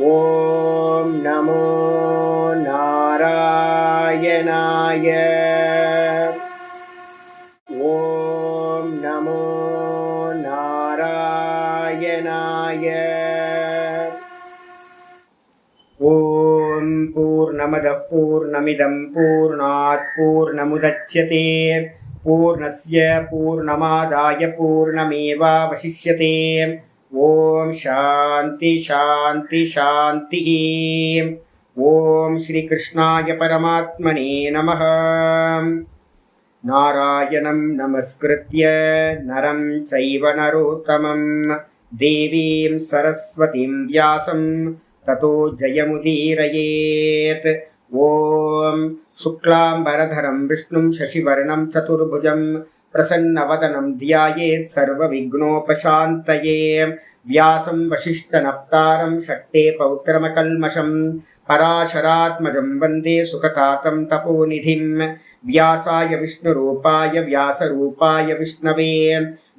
ஓம் நமோ நாராயணாய. ஓம் நமோ நாராயணாய. ஓம் பூர்ணமதః பூர்ணமிதம் பூர்ணாத் பூர்ணமுதச்யதே பூர்ணஸ்ய பூர்ணமாதாய பூர்ணமேவாவசிஷ்யதே. ஓம் சாந்தி சாந்தி சாந்தி. ஓம் ஸ்ரீ கிருஷ்ணாய பரமாத்மனே நமः. நாராயணம் நமஸ்கிருத்ய நரம் சைவ நரோத்தமம் தேவீம் சரஸ்வதீம் வியாசம் ததோ ஜயமுதீரயேத். ஓம் சுக்லாம்பரதரம் விஷ்ணும் சசிவர்ணம் சதுர்புஜம் பிரசன்னவதனம் த்யாயேத் சர்வவிக்னோபசாந்தயே. வியாசம் வசிஷ்டநப்தாரம் சக்தே பௌத்திரமகல்மஷம் பராசராத்மஜம் வந்தே சுகதாதம் தபோநிதிம். வியாசாய விஷ்ணுரூபாய வியாசரூபாய விஷ்ணவே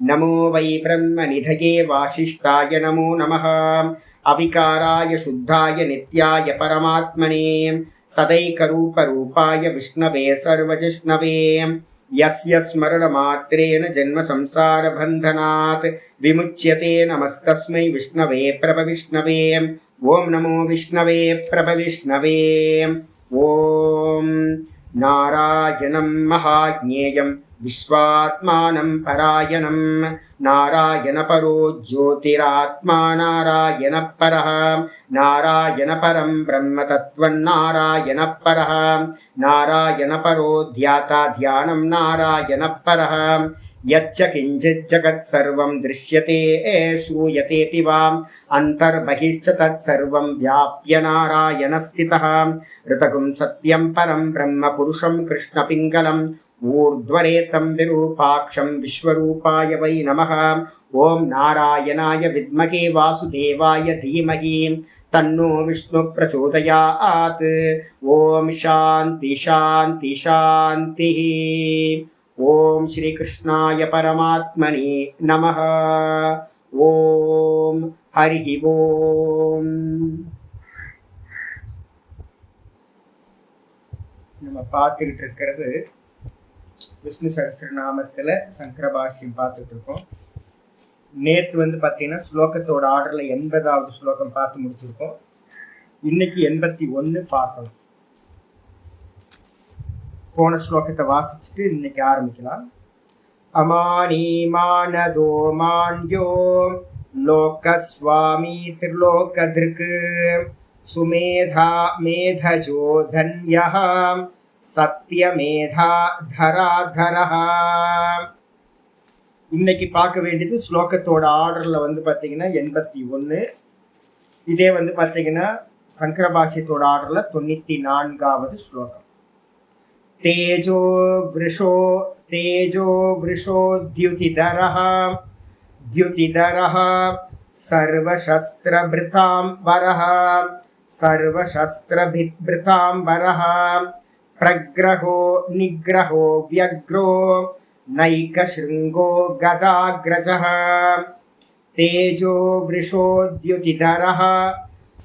நமோ வை பிரம்மநிதயே வாசிஷ்டாய நமோ நமः. அவிகாராய சுத்தாய நித்யாய பரமாத்மனே சதைகரூபரூபாய விஷ்ணவே சர்வஜிஷ்ணவே. யஸ்ய ஸ்மரணமாத்ரேன ஜன்ம சம்சார பந்தனாத் விமுச்யதே நமஸ்தஸ்மை விஷ்ணவே பிரபவிஷ்ணவே. ஓம் நமோ விஷ்ணவே பிரபவிஷ்ணவே. ஓம் நாராயணம் மகாஜ்ஞேயம் விஸ்வாத்மானம் பராயணம். நாராயண பரோ ஜோதிராத்மா நாராயண பரஹ. நாராயண பரம் பிரம்ம தத்வம் நாராயண பரஹ. நாராயண பரோ த்யாதா தியானம் நாராயண பரஹ. யச்ச கிஞ்சித் ஜகத் சர்வம் திருஷ்யதே ஸ்ரூயதேபி வாம் அந்தர்பகிஷ்ச தத் சர்வம் வியாப்ய நாராயண ஸ்திதः. ரிதகும் சத்யம் பரம் பிரம்ம புருஷம் கிருஷ்ண பிங்கலம் ஊர்த்வரேதம் விரூபாக்ஷம் விஸ்வரூபாய வை நமः. ஓம் நாராயணாய வித்மகே வாசுதேவாய தீமஹி தன்னோ விஷ்ணு பிரச்சோதயாத். ஓம் சாந்தி சாந்தி சாந்தி. ஓம் ஸ்ரீ கிருஷ்ணாய பரமாத்மனே நமः. ஓம் ஹரி ஓம். நம்ம பார்த்துக்கிட்டு இருக்கிறது விஷ்ணு சஹஸ்ரநாமத்தில் சங்கர பாஷ்யம் பார்த்துட்டு இருக்கோம். நேற்று பார்த்தீங்கன்னா ஸ்லோகத்தோட ஆர்டரில் 80வது ஸ்லோகம் பார்த்து முடிச்சிருக்கோம். இன்னைக்கு 81 பார்க்கணும். போன ஸ்லோகத்தை வாசிச்சுட்டு இன்னைக்கு ஆரம்பிக்கலாம். அமானி மானதோ மான்யோ லோகஸ்வாமி திரிலோகதிருக்கு சுமேதா மேதஜோ தன்யஹ சத்யமேதா தராதரஹ. இன்னைக்கு பார்க்க வேண்டியது ஸ்லோகத்தோட ஆர்டரில் பார்த்தீங்கன்னா 81. இதே பார்த்தீங்கன்னா சங்கர பாஷ்யத்தோட ஆர்டரில் 94வது ஸ்லோகம். தேஜோ விருஷோ த்யுதிதரஹ த்யுதிதரஹ சர்வசஸ்திரபிருதாம் வரஹ சர்வசஸ்திரபிருதாம் வரஹ. பிரக்ரஹோ நிக்ரஹோ வ்யக்ரோ நைகஸ்ருங்கோ கதாக்ரஜஹ. தேஜோ விருஷோ த்யுதிதரஹ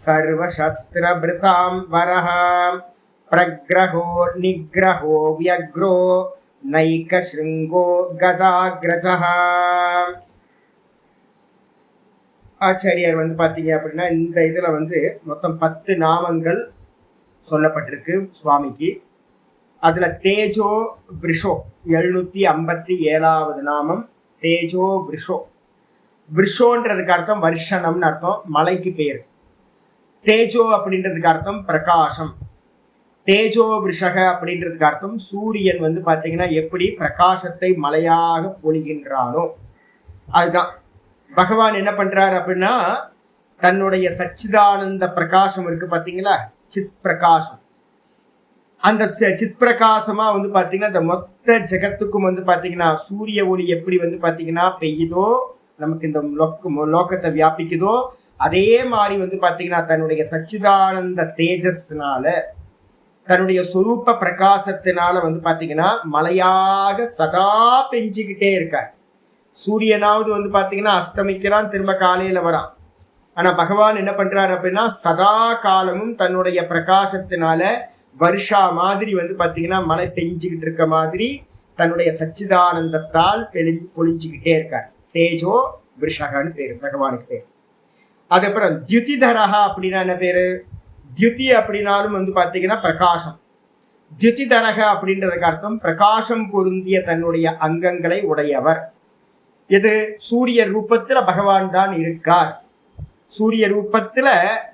சர்வசஸ்திரபிருதாம் வரஹ பிரக்ரஹோ நிக்ரஹோ வ்யக்ரோ நைகஸ்ருங்கோ கதாக்ரஜஹ. ஆச்சாரியார் பார்த்தீங்க அப்படின்னா இந்த இதில் மொத்தம் 10 நாமங்கள் சொல்லப்பட்டிருக்கு சுவாமிக்கு. அதில் தேஜோ விருஷோ 757வது நாமம் தேஜோ விருஷோ. விருஷோன்றதுக்கு அர்த்தம் வருஷனம்னு அர்த்தம், மலைக்கு பேர். தேஜோ அப்படின்றதுக்கு அர்த்தம் பிரகாசம். தேஜோ விருஷக அப்படின்றதுக்கு அர்த்தம் சூரியன் பார்த்தீங்கன்னா எப்படி பிரகாசத்தை மலையாக பொழிகின்றானோ அதுதான். பகவான் என்ன பண்றாரு அப்படின்னா தன்னுடைய சச்சிதானந்த பிரகாசம் இருக்கு பார்த்தீங்களா, சித் பிரகாசம். அந்த சித் பிரகாசமா பார்த்தீங்கன்னா இந்த மொத்த ஜெகத்துக்கும் பார்த்தீங்கன்னா சூரிய ஒளி எப்படி பார்த்தீங்கன்னா பெய்யுதோ, நமக்கு இந்த லோகத்தை வியாபிக்குதோ, அதே மாதிரி பார்த்தீங்கன்னா தன்னுடைய சச்சிதானந்த தேஜஸ்னால தன்னுடைய சொரூப பிரகாசத்தினால பார்த்தீங்கன்னா மலையாக சதா பெஞ்சிக்கிட்டே இருக்கார். சூரியனாவது பார்த்தீங்கன்னா அஸ்தமிக்கிறான், திரும்ப காலையில வரான். ஆனா பகவான் என்ன பண்றாரு அப்படின்னா சதா காலமும் தன்னுடைய பிரகாசத்தினால வருஷா மாதிரி வந்து பாத்தீங்கன்னா மழை பெஞ்சுக்கிட்டு இருக்க மாதிரி தன்னுடைய சச்சிதானந்தத்தால் பொழிஞ்சுக்கிட்டே இருக்கார். தேஜோ விருஷகன்னு பேரு பகவானுக்கு பேர். அதுக்கப்புறம் தியுதிதரஹா அப்படின்னா என்ன பேரு? தியுதி அப்படின்னாலும் வந்து பாத்தீங்கன்னா பிரகாசம். தியுதிதரக அப்படின்றதுக்கு அர்த்தம் பிரகாசம் பொருந்திய தன்னுடைய அங்கங்களை உடையவர். இது சூரிய ரூபத்துல பகவான் தான் இருக்கார். சூரிய ரூபத்துல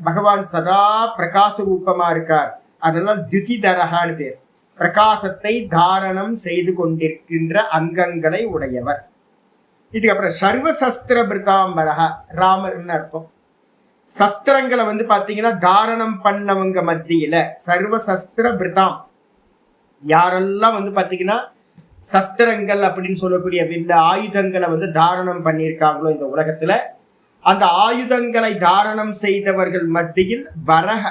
பகவான் சதா பிரகாச ரூபமா இருக்கார். அதனால தியுதிதரகான்னு பேர். பிரகாசத்தை தாரணம் செய்து கொண்டிருக்கின்ற அங்கங்களை உடையவர். இதுக்கப்புறம் சர்வசஸ்திர பிருதாம்பரக ராமர்னு அர்த்தம். சஸ்திரங்களை வந்து பாத்தீங்கன்னா தாரணம் பண்ணவங்க மத்தியில சர்வசஸ்திர பிருதாம், யாரெல்லாம் வந்து பாத்தீங்கன்னா சஸ்திரங்கள் அப்படின்னு சொல்லக்கூடிய வில்ல ஆயுதங்களை வந்து தாரணம் பண்ணியிருக்காங்களோ இந்த உலகத்துல, அந்த ஆயுதங்களை தாரணம் செய்தவர்கள் மத்தியில் வரக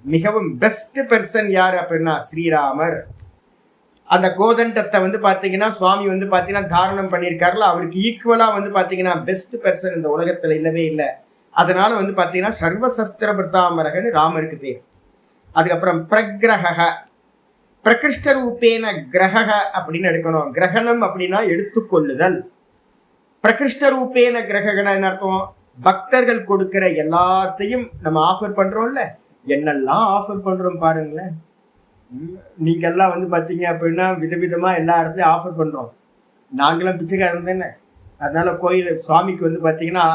மிகவும் பெஸ்ட் பெர்சன் யாரு அப்படின்னா ஸ்ரீராமர். அந்த கோதண்டத்தை வந்து பாத்தீங்கன்னா சுவாமி வந்து பாத்தீங்கன்னா தாரணம் பண்ணியிருக்காருல, அவருக்கு ஈக்குவலா வந்து பாத்தீங்கன்னா பெஸ்ட் பெர்சன் இந்த உலகத்துல இல்லவே இல்லை. அதனால வந்து பாத்தீங்கன்னா சர்வசஸ்திர பிரதாமரகன்னு ராமருக்கு பேர். அதுக்கப்புறம் பிரகிரக, பிரகிருஷ்ட ரூபேன கிரக அப்படின்னு எடுக்கணும். கிரகணம் அப்படின்னா எடுத்துக்கொள்ளுதல். பிரகிருஷ்ட ரூபேன கிரகணம் என்ன அர்த்தம்? பக்தர்கள் கொடுக்கிற எல்லாத்தையும் நம்ம ஆஃபர் பண்றோம்ல, என்னெல்லாம் ஆஃபர் பண்றோம் பாருங்களேன். நீங்க எல்லாம் வந்து பாத்தீங்க அப்படின்னா விதவிதமா எல்லா இடத்துலயும் ஆஃபர் பண்றோம். நாங்களும் பிச்சைக்காரன் தானே. அதனால கோயில் சுவாமிக்கு வந்து பாத்தீங்கன்னா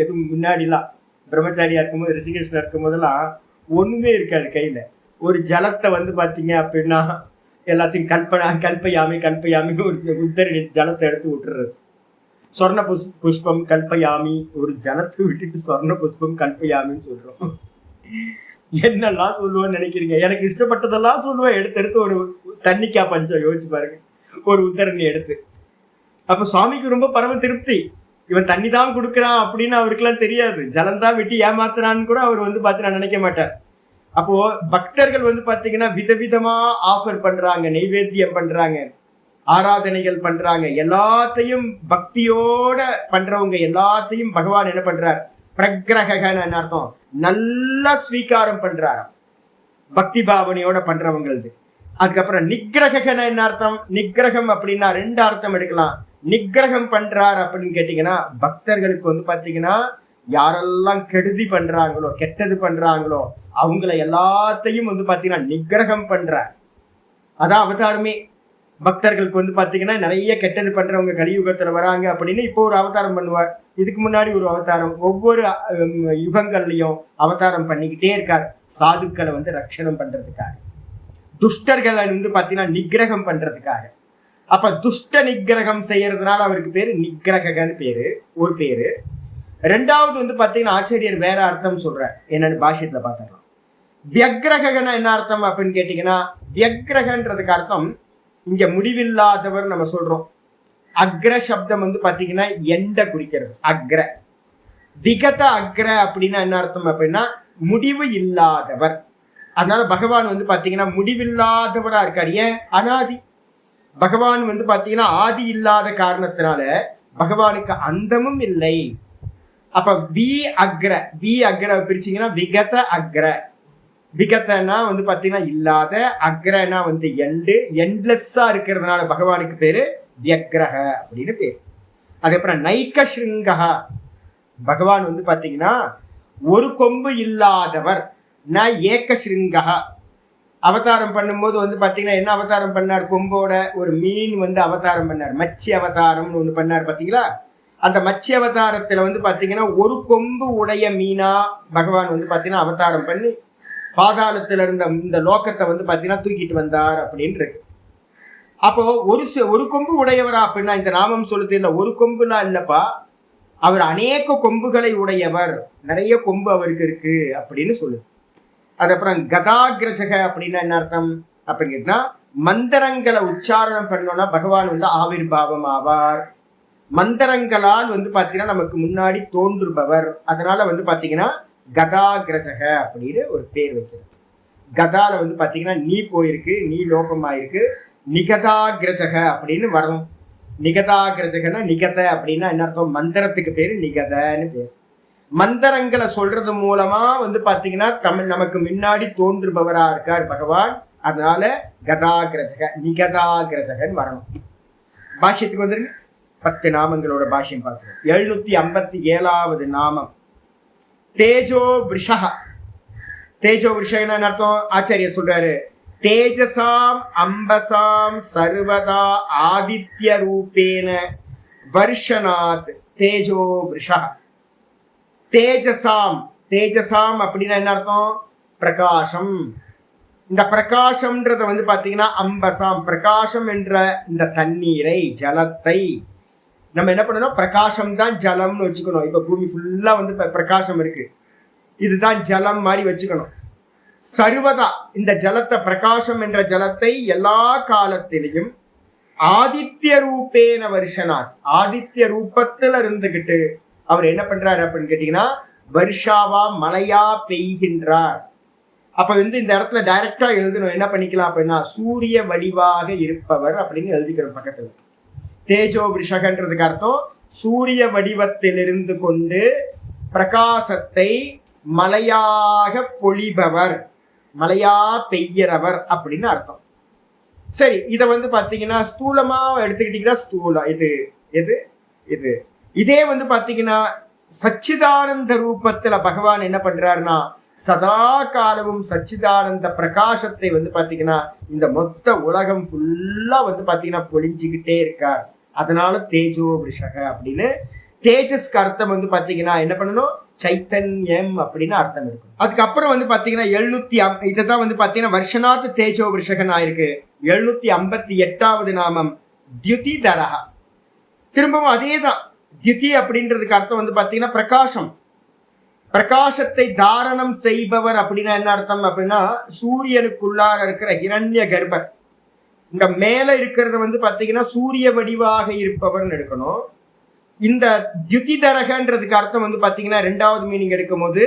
எதுவும் முன்னாடிலாம் பிரம்மச்சாரியா இருக்கும்போது ரிஷிகேஷ்ல இருக்கும் போதெல்லாம் ஒண்ணுமே இருக்காது கையில. ஒரு ஜலத்தை வந்து பாத்தீங்க அப்படின்னா எல்லாத்தையும் கல்பயாமி ஒரு உத்தரடி ஜலத்தை எடுத்து விட்டுறது. சொர்ண புஷ்பம் கல்பயாமி, ஒரு ஜலத்தை விட்டுட்டு சொர்ண புஷ்பம் கல்பயாமின்னு சொல்றோம். என்னெல்லாம் சொல்லுவோன்னு நினைக்கிறீங்க? எனக்கு இஷ்டப்பட்டதெல்லாம் சொல்லுவேன். எடுத்து ஒரு தண்ணிக்கா பஞ்சம் யோசிச்சு பாருங்க, ஒரு உத்தரணி எடுத்து. அப்ப சுவாமிக்கு ரொம்ப பரம திருப்தி. இவன் தண்ணி தான் கொடுக்குறான் அப்படின்னு அவருக்கெல்லாம் தெரியாது. ஜலந்தான் விட்டு ஏமாத்துறான்னு கூட அவர் வந்து பாத்தீங்கன்னா நினைக்க மாட்டார். அப்போ பக்தர்கள் வந்து பாத்தீங்கன்னா விதவிதமா ஆஃபர் பண்றாங்க, நைவேத்தியம் பண்றாங்க, ஆராதனைகள் பண்றாங்க. எல்லாத்தையும் பக்தியோட பண்றவங்க எல்லாத்தையும் பகவான் என்ன பண்றார்? பிரகிரகன்னு அர்த்தம், நல்லா ஸ்வீகாரம் பண்றாராம், பக்தி பாவனையோட பண்றவங்களது. அதுக்கப்புறம் நிகிரகன்னு என்ன அர்த்தம்? நிகிரகம் அப்படின்னா ரெண்டு அர்த்தம் எடுக்கலாம். நிகிரகம் பண்றார் அப்படின்னு கேட்டீங்கன்னா பக்தர்களுக்கு வந்து பாத்தீங்கன்னா யாரெல்லாம் கெடுதி பண்றாங்களோ கெட்டது பண்றாங்களோ அவங்கள எல்லாத்தையும் வந்து பாத்தீங்கன்னா நிகிரகம் பண்றார். அதான் அவதாரமே. பக்தர்களுக்கு வந்து பாத்தீங்கன்னா நிறைய கெட்டது பண்றவங்க கலியுகத்துல வராங்க அப்படின்னு இப்போ ஒரு அவதாரம் பண்ணுவார். இதுக்கு முன்னாடி ஒரு அவதாரம், ஒவ்வொரு யுகங்கள்லயும் அவதாரம் பண்ணிக்கிட்டே இருக்கார் சாதுக்களை வந்து ரட்சணம் பண்றதுக்காக, துஷ்டர்களை வந்து பாத்தீங்கன்னா நிகிரகம் பண்றதுக்காக. அப்ப துஷ்ட நிகிரகம் செய்யறதுனால அவருக்கு பேரு நிகிரகன்னு பேரு, ஒரு பேரு. ரெண்டாவது வந்து பாத்தீங்கன்னா ஆச்சாரியர் வேற அர்த்தம் சொல்ற, என்னன்னு பாஷ்யத்துல பாத்துக்கலாம். வியக்ரகன்னா என்ன அர்த்தம் அப்படின்னு கேட்டீங்கன்னா, வியக்ரகன்றதுக்கு அர்த்தம் இங்க முடிவில்லாதவர் நம்ம சொல்றோம். அக்ர சப்தம் வந்து பாத்தீங்கன்னா எண்ட குறிக்கிறது, அக்ர. விகத அக்ர அப்படின்னா என்ன அர்த்தம் அப்படின்னா முடிவு இல்லாதவர். அதனால பகவான் வந்து பாத்தீங்கன்னா முடிவில்லாதவரா இருக்கார். ஏன்? அனாதி. பகவான் வந்து பாத்தீங்கன்னா ஆதி இல்லாத காரணத்தினால பகவானுக்கு அந்தமும் இல்லை. அப்ப வி அக்ர பிரிச்சீங்கன்னா விகத அக்ர. விகத்தனா வந்து பாத்தீங்கன்னா இல்லாத, அக்ரனா வந்து எண்ட்லெஸ்ஸா இருக்கிறதுனால பகவானுக்கு பேரு வியக்ரக அப்படின்னு பேரு. அதுக்கப்புறம் நைக்க ஸ்ருங்கா, பகவான் வந்து பாத்தீங்கன்னா ஒரு கொம்பு இல்லாதவர். ந ஏக்க ஸ்ருங்கா. அவதாரம் பண்ணும்போது வந்து பாத்தீங்கன்னா என்ன அவதாரம் பண்ணார்? கொம்போட ஒரு மீன் வந்து அவதாரம் பண்ணார், மச்சி அவதாரம்னு ஒண்ணு பண்ணார் பாத்தீங்களா? அந்த மச்சி அவதாரத்துல வந்து பாத்தீங்கன்னா ஒரு கொம்பு உடைய மீனா பகவான் வந்து பாத்தீங்கன்னா அவதாரம் பண்ணி பாதாளத்துல இருந்த இந்த லோகத்தை வந்து பாத்தீங்கன்னா தூக்கிட்டு வந்தார் அப்படின்னு இருக்கு. அப்போ ஒரு கொம்பு உடையவரா அப்படின்னா இந்த நாமம் சொல்லுது இல்ல, ஒரு கொம்புலாம் இல்லப்பா, அவர் அநேக கொம்புகளை உடையவர், நிறைய கொம்பு அவருக்கு இருக்கு அப்படின்னு சொல்லுது. அதுக்கப்புறம் கதாகிரஜக அப்படின்னா என்ன அர்த்தம் அப்படின்னு கேட்டா, மந்திரங்களை உச்சாரணம் பண்ணோம்னா பகவான் வந்து ஆவிர்பாவம் ஆவார். மந்திரங்களால் வந்து பாத்தீங்கன்னா நமக்கு முன்னாடி தோன்றுபவர். அதனால வந்து பாத்தீங்கன்னா கதாகிரஜக அப்படின்னு ஒரு பேர் வைக்கிறது. கதால வந்து பாத்தீங்கன்னா நீ போயிருக்கு, நீ லோகமாயிருக்கு. நிகதாகிரஜக அப்படின்னு வரணும். நிகதாகிரஜகன்னா நிகத அப்படின்னா என்ன அர்த்தம்? மந்திரத்துக்கு பேரு நிகதன்னு பேர். மந்திரங்களை சொல்றது மூலமா வந்து பாத்தீங்கன்னா நமக்கு முன்னாடி தோன்றுபவரா இருக்கார் பகவான். அதனால கதாகிரஜக நிகதாகிரஜகன் வரணும். பாஷ்யத்துக்கு வந்துருங்க. 10 நாமங்களோட பாஷ்யம் பார்க்கிறோம். 757வது நாமம் தேஜோ விஷக. தேஜோ விஷகன்னு அர்த்தம் ஆச்சாரியர் சொல்றாரு, தேஜசாம் அம்பசாம் சர்வதா ஆதித்ய ரூபேன வருஷனாத் தேஜோ விஷக. தேஜசாம், தேஜசாம் அப்படின்னா என்ன அர்த்தம்? பிரகாசம். இந்த பிரகாசம்ன்றத வந்து பாத்தீங்கன்னா அம்பசாம், பிரகாசம் என்ற இந்த தண்ணீரை, ஜலத்தை நம்ம என்ன பண்ணணும்? பிரகாசம் தான் ஜலம்னு வச்சுக்கணும். இப்ப பூமி ஃபுல்லா வந்து பிரகாசம் இருக்கு, இதுதான் ஜலம் மாதிரி வச்சுக்கணும். சர்வதா இந்த ஜலத்தை, பிரகாசம் என்ற ஜலத்தை எல்லா காலத்திலையும் ஆதித்ய ரூபேன வருஷனாத், ஆதித்ய ரூபத்துல இருந்துகிட்டு அவர் என்ன பண்றாரு அப்படின்னு கேட்டீங்கன்னா வருஷாவா மழையா பெய்கின்றார். அப்ப வந்து இந்த இடத்துல டைரக்டா எழுதணும். என்ன பண்ணிக்கலாம் அப்படின்னா சூரிய வடிவாக இருப்பவர் அப்படின்னு எழுதிக்கிறோம் பக்கத்துல. தேஜோ விஷகன்றதுக்கு அர்த்தம் சூரிய வடிவத்தில் இருந்து கொண்டு பிரகாசத்தை மலையாக பொழிபவர், மலையா பெய்கிறவர் அப்படின்னு அர்த்தம். சரி, இதை வந்து பாத்தீங்கன்னா ஸ்தூலமா எடுத்துக்கிட்டீங்கன்னா ஸ்தூலம் இது எது இது. இதே வந்து பாத்தீங்கன்னா சச்சிதானந்த ரூபத்துல பகவான் என்ன பண்றாருன்னா சதா காலமும் சச்சிதானந்த பிரகாசத்தை வந்து பாத்தீங்கன்னா இந்த மொத்த உலகம் ஃபுல்லா வந்து பாத்தீங்கன்னா பொழிஞ்சுக்கிட்டே இருக்கார். அதனால தேஜோ விஷக அப்படின்னு. தேஜஸ்க்கு அர்த்தம் வந்து பாத்தீங்கன்னா என்ன பண்ணணும்? சைத்தன்யம் அப்படின்னு அர்த்தம் இருக்கும். அதுக்கப்புறம் வந்து பாத்தீங்கன்னா 700 இதைதான் வந்து பாத்தீங்கன்னா வருஷனாத் தேஜோ விஷகன் ஆயிருக்கு. 758வது நாமம் தியுதி தரஹா. திரும்பவும் அதே தான். தியுதி அப்படின்றதுக்கு அர்த்தம் வந்து பாத்தீங்கன்னா பிரகாசம். பிரகாசத்தை தாரணம் செய்பவர் அப்படின்னா என்ன அர்த்தம் அப்படின்னா சூரியனுக்குள்ளார இருக்கிற ஹிரண்ய கர்ப்பர். இந்த மேல இருக்கிறத வந்து பாத்தீங்கன்னா சூரிய வடிவாக இருப்பவர்னு எடுக்கணும். இந்த தியுதிதரகன்றதுக்கு அர்த்தம் வந்து பாத்தீங்கன்னா 2வது மீனிங் எடுக்கும் போது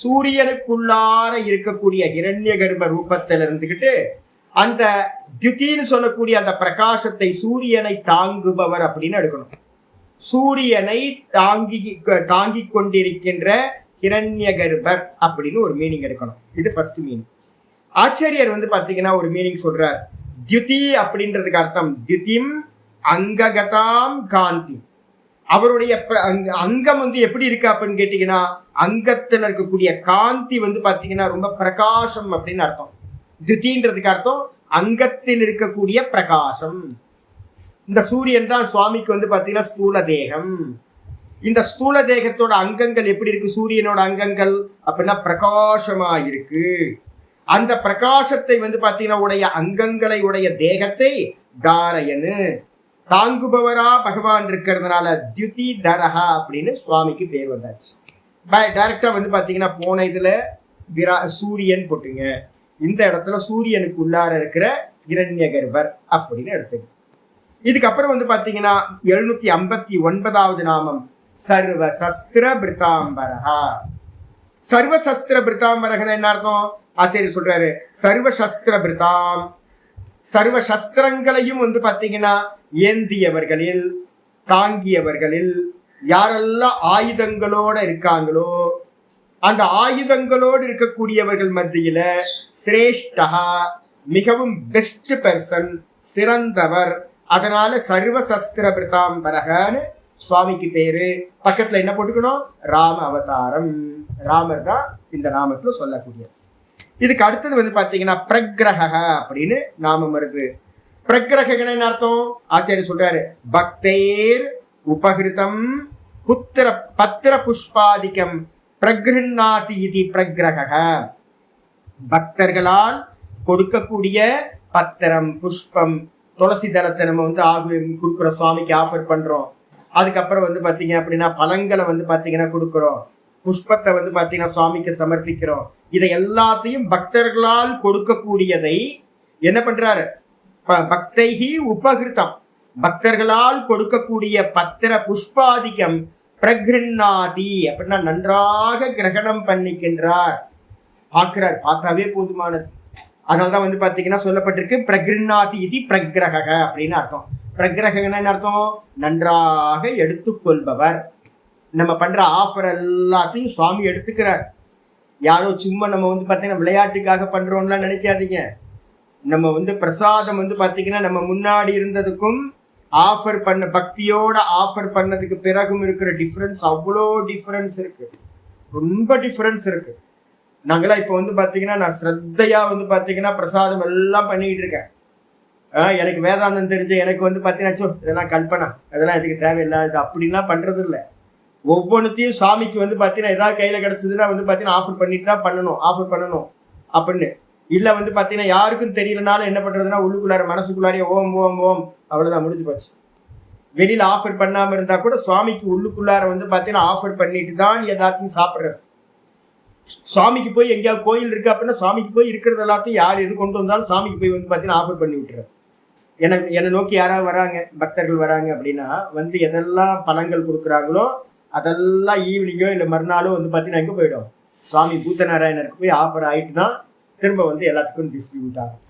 சூரியனுக்குள்ளார இருக்கக்கூடிய ஹிரண்ய கர்ப்ப ரூபத்தில் இருந்துகிட்டு அந்த தியுதின்னு சொல்லக்கூடிய அந்த பிரகாசத்தை சூரியனை தாங்குபவர் அப்படின்னு எடுக்கணும். சூரியனை தாங்கி கொண்டிருக்கின்ற ஹிரண்ய கர்ப்பர் அப்படின்னு ஒரு மீனிங் எடுக்கணும். இது ஃபர்ஸ்ட் மீனிங். ஆச்சாரியர் வந்து பாத்தீங்கன்னா ஒரு மீனிங் சொல்றார். தியுதி அப்படின்றதுக்கு அர்த்தம் தியுதிம் அங்ககதாம் காந்தி. அவருடைய அங்கம் வந்து எப்படி இருக்கு அப்படின்னு கேட்டீங்கன்னா அங்கத்துல இருக்கக்கூடிய காந்தி வந்து பாத்தீங்கன்னா ரொம்ப பிரகாசம் அப்படின்னு அர்த்தம். தியுதின்றதுக்கு அர்த்தம் அங்கத்தில் இருக்கக்கூடிய பிரகாசம். இந்த சூரியன் தான் சுவாமிக்கு வந்து பாத்தீங்கன்னா ஸ்தூல தேகம். இந்த ஸ்தூல தேகத்தோட அங்கங்கள் எப்படி இருக்கு? சூரியனோட அங்கங்கள் அப்படின்னா பிரகாசமா இருக்கு. அந்த பிரகாசத்தை வந்து பாத்தீங்கன்னா உடைய அங்கங்களை உடைய தேகத்தை தாரயனு தாங்குபவரா பகவான் இருக்கிறதுனால தியுதி தரஹா அப்படின்னு சுவாமிக்கு பேர் வந்தாச்சு. டைரக்டா வந்து பாத்தீங்கன்னா போன இதுல சூரியன் போட்டுங்க, இந்த இடத்துல சூரியனுக்கு உள்ளார இருக்கிற இரண்ய கர்ப்பர் அப்படின்னு எடுத்துங்க. இதுக்கப்புறம் வந்து பாத்தீங்கன்னா 759வது நாமம் சர்வ சஸ்திர பிரிதாம்பரஹா. சர்வ சஸ்திர பிரிதாம்பரகன் என்ன அர்த்தம்? ஆச்சாரியர் சொல்றாரு சர்வ சஸ்திர பிரிதாம், சர்வ சஸ்திரங்களையும் வந்து பாத்தீங்கன்னா ஏந்தியவர்களில் தாங்கியவர்களில் யாரெல்லாம் ஆயுதங்களோட இருக்காங்களோ அந்த ஆயுதங்களோடு இருக்கக்கூடியவர்கள் மத்தியில சிரேஷ்டா, மிகவும் பெஸ்ட் பர்சன், சிறந்தவர். அதனால சர்வ சஸ்திர பிரிதாம்பரகன்னு சுவாமிக்கு பேரு. பக்கத்துல என்ன போட்டுக்கணும்? ராம அவதாரம். ராமர் தான் இந்த நாமத்துல சொல்லக்கூடியது. இதுக்கு அடுத்தது வந்து பாத்தீங்கன்னா பிரக்ரஹ அப்படின்னு நாமம் வருது. பிரக்ரஹன்னு அர்த்தம் ஆச்சாரியர் சொல்றாரு பக்தேர் உபகிருதம் புத்திர பத்திர புஷ்பாதிக்கம் பிரகிருண்ணாதி இது பிரக்ரஹ. பக்தர்களால் கொடுக்கக்கூடிய பத்திரம், புஷ்பம், துளசி தளத்தை நம்ம வந்து கொடுக்குற சுவாமிக்கு ஆஃபர் பண்றோம். அதுக்கப்புறம் வந்து பாத்தீங்க அப்படின்னா பழங்களை வந்து பாத்தீங்கன்னா கொடுக்குறோம், புஷ்பத்தை வந்து பாத்தீங்கன்னா சுவாமிக்கு சமர்ப்பிக்கிறோம். இதை எல்லாத்தையும் பக்தர்களால் கொடுக்கக்கூடியதை என்ன பண்றாரு? பக்தைஹி உபகிருதம், பக்தர்களால் கொடுக்கக்கூடிய பத்திர புஷ்பாதிக்கம் பிரகிருண்ணாதி அப்படின்னா நன்றாக கிரகணம் பண்ணிக்கின்றார், பார்க்கிறார், பார்த்தாவே போதுமானது. அதனால்தான் வந்து பாத்தீங்கன்னா சொல்லப்பட்டிருக்கு பிரகிருண்ணாதி இது பிரகிரக அப்படின்னு அர்த்தம். பிரகிரகன்னு அர்த்தம் நன்றாக எடுத்துக்கொள்பவர். நம்ம பண்ற ஆஃபர் எல்லாத்தையும் சுவாமி எடுத்துக்கிறார். யாரோ சும்மா நம்ம வந்து பார்த்தீங்கன்னா விளையாட்டுக்காக பண்றோம்லாம் நினைக்காதீங்க. நம்ம பிரசாதம் பார்த்தீங்கன்னா நம்ம முன்னாடி இருந்ததுக்கும் ஆஃபர் பண்ண பக்தியோட ஆஃபர் பண்ணதுக்கு பிறகும் இருக்கிற டிஃப்ரென்ஸ் அவ்வளோ டிஃப்ரென்ஸ் இருக்கு, ரொம்ப டிஃப்ரென்ஸ் இருக்கு. நாங்களாம் இப்போ பார்த்தீங்கன்னா நான் ஸ்ரத்தையா பார்த்தீங்கன்னா பிரசாதம் எல்லாம் பண்ணிக்கிட்டு இருக்கேன். எனக்கு வேதாந்தம் தெரிஞ்ச எனக்கு பார்த்தீங்கன்னா இதெல்லாம் கல்பனா, அதெல்லாம் இதுக்கு தேவையில்லாது அப்படின்லாம் பண்றது இல்லை. ஒவ்வொன்றுத்தையும் சாமிக்கு பார்த்தீங்கன்னா ஏதாவது கையில் கிடச்சதுன்னா பார்த்தீங்கன்னா ஆஃபர் பண்ணிட்டு தான் ஆஃபர் பண்ணணும் அப்படின்னு இல்லை. பார்த்தீங்கன்னா யாருக்கும் தெரியலனாலும் என்ன பண்ணுறதுன்னா உள்ளுக்குள்ளார மனசுக்குள்ளாரே ஓம் ஓம் ஓம் அவ்வளோதான், முடிஞ்சு போச்சு. வெளியில் ஆஃபர் பண்ணாமல் இருந்தால் கூட சுவாமிக்கு உள்ளுக்குள்ளார பார்த்தீங்கன்னா ஆஃபர் பண்ணிட்டு தான் எல்லாத்தையும் சாப்பிட்றது. சுவாமிக்கு போய் எங்கேயாவது கோயில் இருக்கு அப்படின்னா சுவாமிக்கு போய் இருக்கிறது எல்லாத்தையும் யார் எது கொண்டு வந்தாலும் சாமிக்கு போய் பார்த்தீங்கன்னா ஆஃபர் பண்ணி விட்டுறது. என்னை நோக்கி யாராவது வராங்க, பக்தர்கள் வராங்க அப்படின்னா எதெல்லாம் பழங்கள் கொடுக்குறாங்களோ அதெல்லாம் ஈவினிங்கோ இல்லை மறுநாளோ பார்த்தீங்கன்னா எங்கே போயிடும், சுவாமி பூத்தநாராயணருக்கு போய் ஆஃபர் ஆகிட்டு தான் திரும்ப எல்லாத்துக்கும் டிஸ்ட்ரிபியூட் ஆகும்.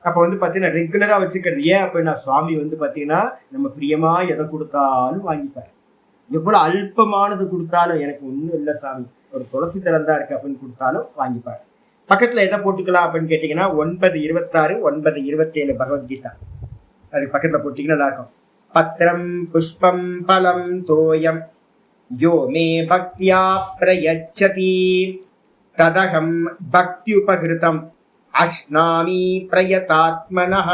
அப்போ பார்த்தீங்கன்னா ரெகுலராக வச்சுக்கிறது. ஏன் அப்படின்னா சுவாமி பார்த்தீங்கன்னா நம்ம பிரியமாக எதை கொடுத்தாலும் வாங்கிப்பார். எவ்வளோ அல்பமானது கொடுத்தாலும் எனக்கு ஒன்றும் இல்லை சாமி, ஒரு துளசி தரம் தான் இருக்கு அப்படின்னு கொடுத்தாலும் வாங்கிப்பார். பக்கத்தில் எதை போட்டுக்கலாம் அப்படின்னு கேட்டிங்கன்னா 9:26, 9:27 பகவத்கீதா அது பக்கத்தில் போட்டிங்கன்னா நல்லா இருக்கும். பத்திரம் புஷ்பம் பலம் தோயம் யோ மே பக்தியா பிரயச்சதி ததகம் பக்தி உபகிருதம் அஷ்னாமி பிரயதாத்மனஹ.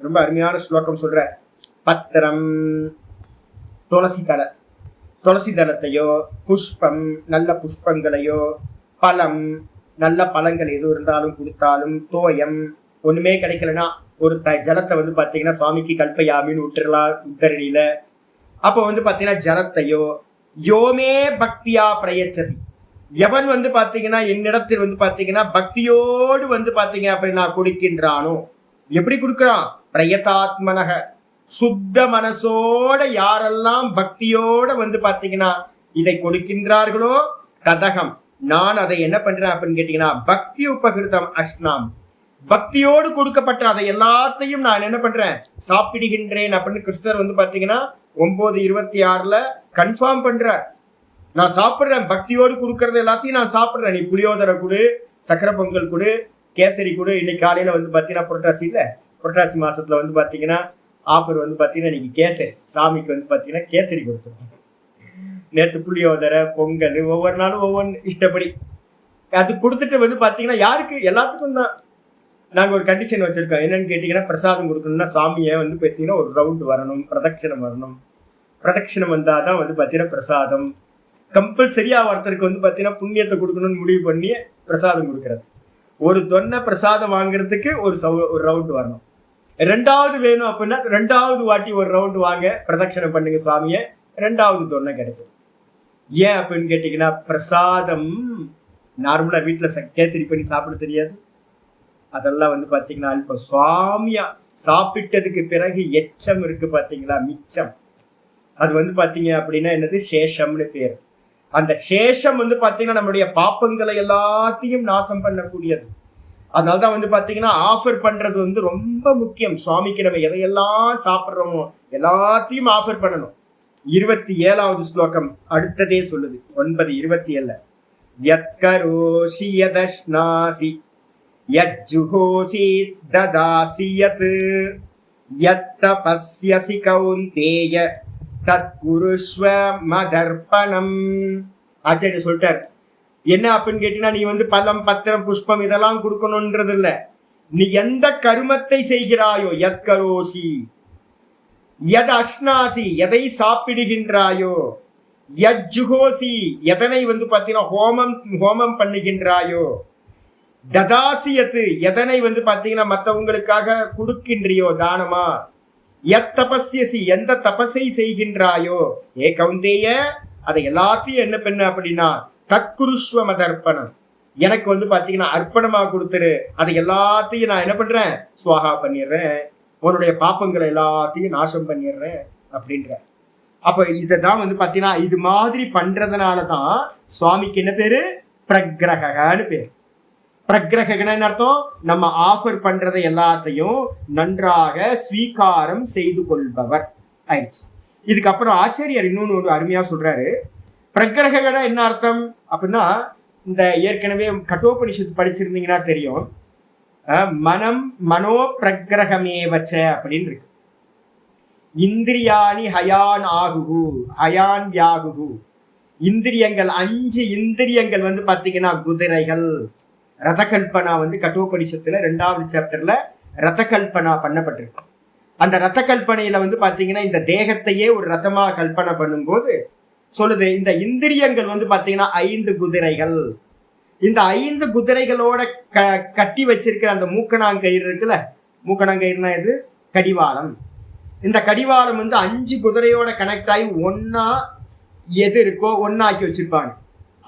ரொம்ப அருமையான ஸ்லோகம் சொல்ற. பத்திரம் துளசி தளத்தையோ, புஷ்பம் நல்ல புஷ்பங்களையோ, பழம் நல்ல பழங்கள் எது இருந்தாலும் கொடுத்தாலும், தோயம் ஒண்ணுமே கிடைக்கலன்னா ஒரு ஜலத்தை பார்த்தீங்கன்னா சுவாமிக்கு கல்பயாமின்னு விட்டுறலாம் உத்தரடியில. அப்போ பார்த்தீங்கன்னா ஜலத்தையோ, யோமே பக்தியா பிரயச்சதி, எவன் பார்த்தீங்கன்னா என்னிடத்தில் பார்த்தீங்கன்னா பக்தியோடு பார்த்தீங்க அப்படின்னா கொடுக்கின்றானோ. எப்படி கொடுக்குறான்? பிரயதாத்மனக, சுத்த மனசோட யாரெல்லாம் பக்தியோட பார்த்தீங்கன்னா இதை கொடுக்கின்றார்களோ, ததகம் நான் அதை என்ன பண்றேன் அப்படின்னு கேட்டீங்கன்னா பக்தி உபகிருதம் அஷ்னாம், பக்தியோடு கொடுக்கப்பட்ட அதை எல்லாத்தையும் நான் என்ன பண்றேன், சாப்பிடுகின்றேன் அப்படின்னு கிருஷ்ணர் பார்த்தீங்கன்னா 9:26 கன்ஃபார்ம் பண்ற. நான் சாப்பிட்றேன், பக்தியோடு கொடுக்கறது எல்லாத்தையும் நான் சாப்பிட்றேன். நீ புளியோதரை கொடு, சக்கரை பொங்கல் கொடு, கேசரி கொடு. இன்னைக்கு காலையில் பார்த்தீங்கன்னா புரட்டாசி இல்லை, புரட்டாசி மாசத்துல பார்த்தீங்கன்னா ஆஃபர் பார்த்தீங்கன்னா இன்னைக்கு கேசரி, சாமிக்கு பார்த்தீங்கன்னா கேசரி கொடுத்துருவோம். நேற்று புளியோதரை பொங்கல், ஒவ்வொரு நாளும் ஒவ்வொன்று இஷ்டப்படி அது கொடுத்துட்டு பார்த்தீங்கன்னா யாருக்கு, எல்லாத்துக்கும் தான். நாங்கள் ஒரு கண்டிஷன் வச்சிருக்கோம். என்னன்னு கேட்டிங்கன்னா பிரசாதம் கொடுக்கணும்னா சாமியை பார்த்தீங்கன்னா ஒரு ரவுண்டு வரணும், பிரதட்சணம் வரணும். பிரதட்சணம் வந்தால் தான் பார்த்தீங்கன்னா பிரசாதம். கம்பல்சரியாக ஒருத்தருக்கு பார்த்தீங்கன்னா புண்ணியத்தை கொடுக்கணும்னு முடிவு பண்ணி பிரசாதம் கொடுக்குறது. ஒரு தொன்னை பிரசாதம் வாங்குறதுக்கு ஒரு ரவுண்டு வரணும். 2வது வேணும் அப்படின்னா 2வது வாட்டி ஒரு ரவுண்டு வாங்க, பிரதட்சணம் பண்ணுங்க சுவாமியை, 2வது தொன்னை கிடைக்கும். ஏன் அப்படின்னு கேட்டிங்கன்னா பிரசாதம் நார்மலாக வீட்டில் கேசரி பண்ணி சாப்பிட தெரியாது. அதெல்லாம் பார்த்தீங்கன்னா இப்போ சுவாமியா சாப்பிட்டதுக்கு பிறகு எச்சம் இருக்கு பார்த்தீங்களா, மிச்சம், அது பார்த்தீங்க அப்படின்னா என்னது, சேஷம்னு பேர். அந்த சேஷம் பார்த்தீங்கன்னா நம்மளுடைய பாப்பங்களை எல்லாத்தையும் நாசம் பண்ணக்கூடியது. அதனால்தான் பார்த்தீங்கன்னா ஆஃபர் பண்றது ரொம்ப முக்கியம். சுவாமிக்கு நம்ம எதையெல்லாம் சாப்பிட்றோமோ எல்லாத்தையும் ஆஃபர் பண்ணணும். 27வது ஸ்லோகம் அடுத்ததே சொல்லுது, 9:27 யத்கரோஷி யதஷ்னாசி யஜ்ஜுஹோசி ததாசி யத் யத்தபஸ்யசி கௌந்தேய தத்குருஷ்வ மதர்ப்பணம். ஆச்சாரிய சொல்லிட்டார். என்ன அப்படின்னு கேட்டீங்கன்னா நீ பழம் பத்திரம் புஷ்பம் இதெல்லாம் கொடுக்கணும்ன்றது இல்ல, நீ எந்த கருமத்தை செய்கிறாயோ, யத்கரோஷி யத் அஷ்னாசி எதை சாப்பிடுகின்றாயோ, யஜ்ஜுஹோசி எதனை பார்த்தீங்கன்னா ஹோமம் பண்ணுகின்றாயோ, ததாசியத்து எதனை பார்த்தீங்கன்னா மற்றவங்களுக்காக கொடுக்கின்றியோ தானமா, தபஸ்யசி எந்த தபஸை செய்கின்றாயோ, ஏ கௌந்தேய அதை எல்லாத்தையும் என்ன பண்ணு அப்படின்னா தத்குருஷ்வ மதர்ப்பணம், எனக்கு பார்த்தீங்கன்னா அர்ப்பணமாக கொடுத்துரு. அதை எல்லாத்தையும் நான் என்ன பண்றேன், சுவாகா பண்ணிடுறேன், உன்னுடைய பாப்பங்களை எல்லாத்தையும் நாசம் பண்ணிடுறேன் அப்படின்ற. அப்ப இதைதான் பார்த்தீங்கன்னா இது மாதிரி பண்றதுனாலதான் சுவாமிக்கு என்ன பேரு, பிரக்ரகன்னு பேரு. பிரக்ரகன்னு அர்த்தம் நம்ம ஆஃபர் பண்றதை எல்லாத்தையும் நன்றாக ஸ்வீகாரம் செய்து கொள்பவர் ஆயிடுச்சு. இதுக்கப்புறம் ஆச்சாரியர் இன்னொன்னு ஒரு அருமையா சொல்றாரு. பிரக்கிரகனா என்ன அர்த்தம் அப்படின்னா, இந்த ஏற்கனவே கட்டோபனிஷத்து படிச்சிருந்தீங்கன்னா தெரியும், மனம் மனோ பிரக்கிரகமேவச்ச அப்படின்னு இருக்கு. இந்திரியாணி ஹயான் ஆகுகு ஹயான் யாகுகு. இந்திரியங்கள் 5 இந்திரியங்கள் வந்து பாத்தீங்கன்னா குதிரைகள். ரதகல்பனா வந்து கட்டோபனிஷத்துல 2வது சாப்டர்ல ரதகல்பனா பண்ணப்பட்டிருக்கு. அந்த ரத கல்பனையில வந்து பாத்தீங்கன்னா இந்த தேகத்தையே ஒரு ரதமா கல்பனை பண்ணும்போது சொல்லுது, இந்த இந்திரியங்கள் வந்து பாத்தீங்கன்னா 5 குதிரைகள். இந்த 5 குதிரைகளோட கட்டி வச்சிருக்கிற அந்த மூக்கணாங்கயிறு இருக்குல்ல, மூக்கணாங்கயிறுனா இது கடிவாளம். இந்த கடிவாளம் வந்து 5 குதிரையோட கனெக்ட் ஆகி ஒன்னா எது இருக்கோ ஒன்னாக்கி வச்சிருப்பாங்க.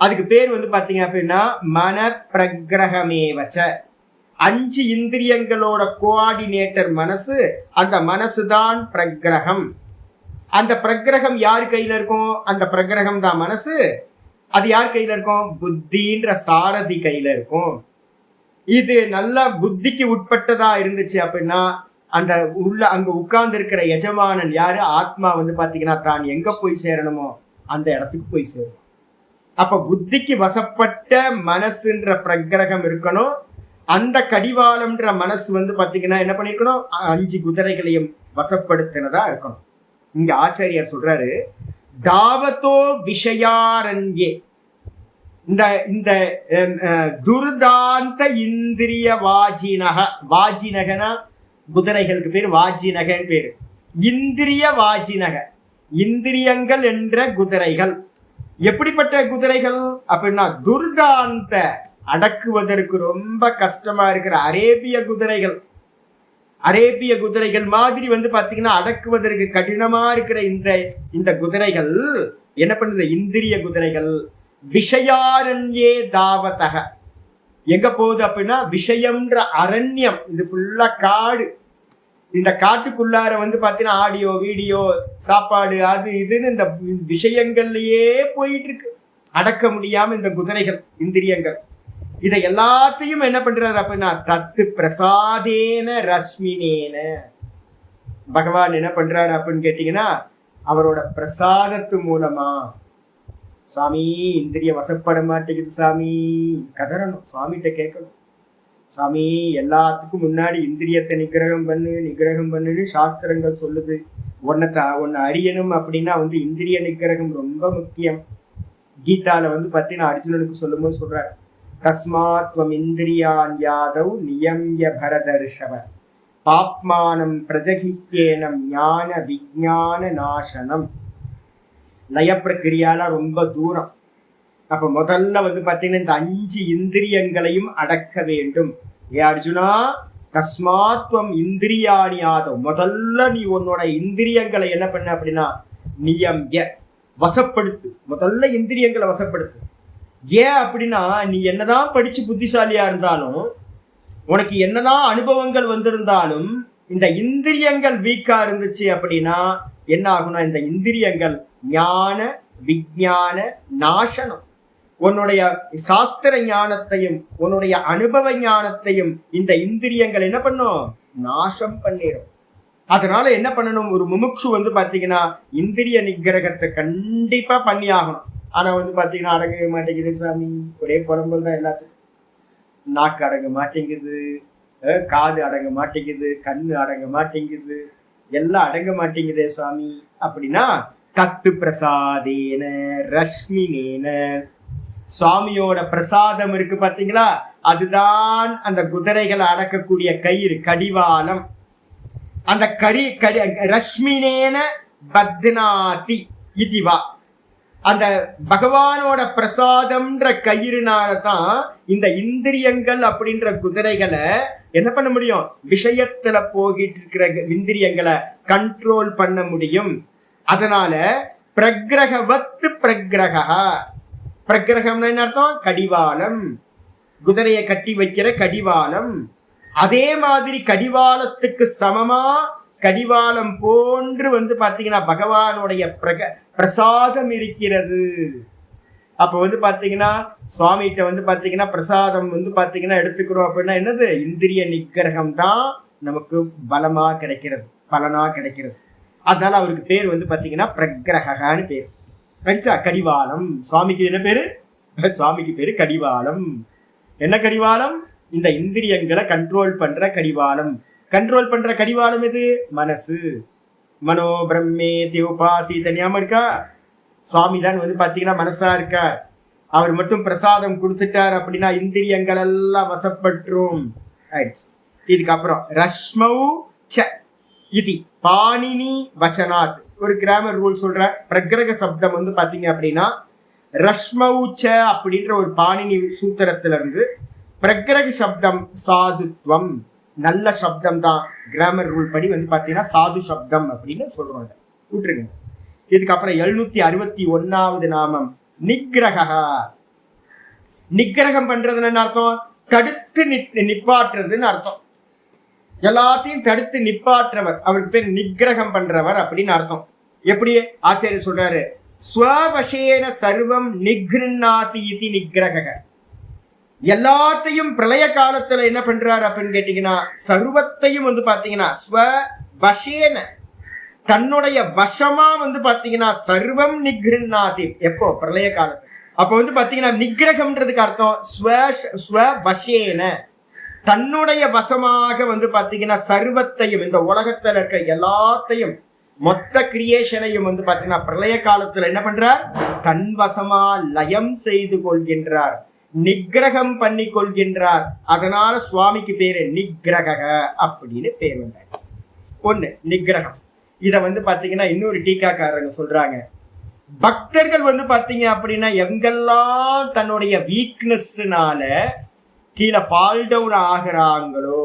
அதுக்கு பேர் வந்து பாத்தீங்க அப்படின்னா மன பிரகிரகமே வச்ச. 5 இந்திரியங்களோட கோஆர்டினேட்டர் மனசு. அந்த மனசுதான் பிரகிரகம். அந்த பிரகிரகம் யார் கையில இருக்கும்? அந்த பிரகிரகம் தான் மனசு. அது யார் கையில இருக்கும்? புத்தின்ற சாரதி கையில இருக்கும். இது நல்லா புத்திக்கு உட்பட்டதா இருந்துச்சு அப்படின்னா அந்த உள்ள அங்க உட்கார்ந்து இருக்கிற எஜமானன் யாரு? ஆத்மா வந்து பாத்தீங்கன்னா தான் எங்க போய் சேரணுமோ அந்த இடத்துக்கு போய் சேரும். அப்ப புத்திக்கு வசப்பட்ட மனசுன்ற பிரகிரகம் இருக்கணும். அந்த கடிவாளம்ன்ற மனசு வந்து பாத்தீங்கன்னா என்ன பண்ணிருக்கணும்? 5 குதிரைகளையும் வசப்படுத்தினதா இருக்கணும். இங்க ஆச்சாரியர் சொல்றாரு, தாவத்தோ விஷயாரண்யே. இந்த இந்த துர்தாந்த இந்திரிய வாஜினக. வாஜினகனா குதிரைகளுக்கு பேர் வாஜினகன்னு பேரு. இந்திரிய வாஜினக, இந்திரியங்கள் என்ற குதிரைகள். எப்படிப்பட்ட குதிரைகள் அப்படின்னா துர்தாந்த, அடக்குவதற்கு ரொம்ப கஷ்டமா இருக்கிற அரேபிய குதிரைகள். அரேபிய குதிரைகள் மாதிரி வந்து பாத்தீங்கன்னா அடக்குவதற்கு கடினமா இருக்கிற இந்த குதிரைகள் என்ன பண்ணுது? இந்திரிய குதிரைகள். விஷயாரண்யே தாவதக. எங்க போகுது அப்படின்னா விஷயம்ன்ற அரண்யம். இது ஃபுல்லா காடு. இந்த காட்டுக்குள்ளார வந்து பாத்தீங்கன்னா ஆடியோ வீடியோ சாப்பாடு அது இதுன்னு இந்த விஷயங்கள்லயே போயிட்டு இருக்கு. அடக்க முடியாம இந்த குதிரைகள் இந்திரியங்கள். இதை எல்லாத்தையும் என்ன பண்றாரு அப்படின்னா தத்து பிரசாதேன ரஸ்மினேன. பகவான் என்ன பண்றாரு அப்படின்னு கேட்டீங்கன்னா அவரோட பிரசாதத்து மூலமா. சுவாமி இந்திரிய வசப்பட மாட்டேங்குது சாமி, கதறணும், சுவாமிகிட்ட கேட்கணும். சாமி எல்லாத்துக்கும் முன்னாடி இந்திரியத்தை நிகிரகம் பண்ணுன்னு சாஸ்திரங்கள் சொல்லுது. ஒன்னு அறியணும் அப்படின்னா வந்து இந்திரிய நிகிரகம் ரொம்ப முக்கியம். கீதால வந்து பார்த்தீங்கன்னா அர்ஜுனனுக்கு சொல்லும்போது சொல்றாரு, தஸ்மாத்வம் இந்திரியான் யாதவ் நியம்ய பரதர்ஷவ பாப்மானம் பிரஜகித்யேனம் ஞான விஞ்ஞான நாசனம். லய பிரக்கிரியால ரொம்ப தூரம். அப்ப முதல்ல வந்து பாத்தீங்கன்னா இந்த 5 இந்திரியங்களையும் அடக்க வேண்டும். ஏ அர்ஜுனா, தஸ்மாத்வம் இந்திரியாணி யாதவ். முதல்ல நீ உன்னோட இந்திரியங்களை என்ன பண்ண அப்படின்னா நியம்ய, வசப்படுத்து. முதல்ல இந்திரியங்களை வசப்படுத்து. ஏன் அப்படின்னா நீ என்னதான் படிச்சு புத்திசாலியா இருந்தாலும், உனக்கு என்னதான் அனுபவங்கள் வந்திருந்தாலும், இந்த இந்திரியங்கள் வீக்கா இருந்துச்சு அப்படின்னா என்ன ஆகும்னா இந்த இந்திரியங்கள் ஞான விஞ்ஞான நாசனம். உன்னுடைய சாஸ்திர ஞானத்தையும் உன்னுடைய அனுபவ ஞானத்தையும் இந்த இந்திரியங்கள் என்ன பண்ணும்? நாசம் பண்ணிடும். அதனால என்ன பண்ணணும்? ஒரு முமுட்சு வந்து பாத்தீங்கன்னா இந்திரிய நிகிரகத்தை கண்டிப்பா பண்ணி ஆகணும். ஆனா வந்து பாத்தீங்கன்னா அடங்கவே மாட்டேங்குது சாமி. ஒரே புறம்பல் தான் எல்லாத்துக்கும். நாக்கு அடங்க மாட்டேங்குது, காது அடங்க மாட்டேங்குது, கண்ணு அடங்க மாட்டேங்குது, எல்லாம் அடங்க மாட்டேங்குதே சுவாமி அப்படின்னா தத்து பிரசாதேன ரஷ்மினேன. சுவாமியோட பிரசாதம் இருக்கு பாத்தீங்களா, அதுதான் அந்த குதிரைகளை அடக்கக்கூடிய கயிறு, கடிவாளம். அந்த ரஷ்மினேன பத்னாதி இதுவா. அந்த பகவானோட பிரசாதம்ன்ற கயிறுனாலதான் இந்த இந்திரியங்கள் அப்படின்ற குதிரைகளை என்ன பண்ண முடியும்? விஷயத்துல போகிட்டு இருக்கிற இந்திரியங்களை கண்ட்ரோல் பண்ண முடியும். அதனால பிரகிரகவத்து பிரகிரக. பிரகிரகம்னா என்ன அர்த்தம்? கடிவாளம், குதிரையை கட்டி வைக்கிற கடிவாளம். அதே மாதிரி கடிவாளத்துக்கு சமமா கடிவாளம் போன்று வந்து பாத்தீங்கன்னா பகவானுடைய பிரசாதம் இருக்கிறது. அப்ப வந்து பாத்தீங்கன்னா சுவாமிகிட்ட வந்து பாத்தீங்கன்னா பிரசாதம் வந்து பாத்தீங்கன்னா எடுத்துக்கிறோம் அப்படின்னா என்னது? இந்திரிய நிகிரகம் தான் நமக்கு பலமா கிடைக்கிறது, பலனா கிடைக்கிறது. அதனால அவருக்கு பேர் வந்து பாத்தீங்கன்னா பிரக்ரஹகான்னு பேர். கடிச்சா கடிவாளம். சுவாமிக்கு என்ன பேரு? சுவாமிக்கு பேரு கடிவாளம். என்ன கடிவாளம்? இந்த இந்திரியங்களை கண்ட்ரோல் பண்ற கடிவாளம். கண்ட்ரோல் பண்ற கடிவாளம் எது? மனசு. மனோ பிரம்மே தியோபாசி தனியாம இருக்கா? சுவாமி தான் வந்து பாத்தீங்கன்னா மனசா இருக்கார். அவர் மட்டும் பிரசாதம் கொடுத்துட்டார் அப்படின்னா இந்திரியங்கள் எல்லாம் வசப்பற்றும். இதுக்கப்புறம் ரஷ்மௌ ச இது பாணினி வச்சனாத் ஒரு கிராமர் ரூல் சொல்ற. பிரக்ரக சப்தம் வந்து பாத்தீங்க அப்படின்னா ரஷ்மௌச்ச அப்படின்ற ஒரு பாணினி சூத்திரத்துல இருந்து பிரக்ரக சப்தம் சாதுத்வம், நல்ல சப்தம் தான். கிராமர் ரூல் படி வந்து பாத்தீங்கன்னா சாது சப்தம் அப்படின்னு சொல்றோம். விட்டுருங்க. இதுக்கப்புறம் 761வது நாமம் நிக்கிரக. நிக்கிரகம் பண்றதுன்னு என்ன அர்த்தம்? தடுத்து நிப்பாட்டுறதுன்னு அர்த்தம். எல்லாத்தையும் தடுத்து நிப்பாற்றவர், அவருக்கு பேர் நிக்கிரகம் பண்றவர் அப்படின்னு அர்த்தம். எப்படி ஆச்சாரியர் சொல்றாரு? ஸ்வவசேன சர்வம் நிக்ருண்ணாதி இதி நிக்கிரக. எல்லாத்தையும் பிரளய காலத்துல என்ன பண்றாரு அப்படின்னு கேட்டீங்கன்னா சர்வத்தையும் வந்து பாத்தீங்கன்னா ஸ்வவசேன தன்னுடைய வசமா வந்து பாத்தீங்கன்னா சர்வம் நிக்ருண்ணாதி. எப்போ? பிரளய காலத்துல. அப்ப வந்து பாத்தீங்கன்னா நிக்கிரகம்ன்றதுக்கு அர்த்தம் ஸ்வவசேன தன்னுடைய வசமாக வந்து பாத்தீங்கன்னா சர்வத்தையும், இந்த உலகத்துல இருக்க எல்லாத்தையும், மொத்த கிரியேஷனையும் வந்து பாத்தீங்கன்னா பிரளய காலத்துல என்ன பண்றார்? தன் வசமா லயம் செய்து கொள்கின்றார், நிக்கிரகம் பண்ணி கொள்கின்றார். அதனால சுவாமிக்கு பேரு நிக்கிரக அப்படின்னு பேர் வந்தாச்சு. ஒண்ணு நிக்கிரகம். இத வந்து பாத்தீங்கன்னா இன்னொரு டீக்காக்காரங்க சொல்றாங்க, பக்தர்கள் வந்து பாத்தீங்க அப்படின்னா எங்கெல்லாம் தன்னுடைய வீக்னஸ்னால கீழே ஃபால் டவுன் ஆகிறாங்களோ,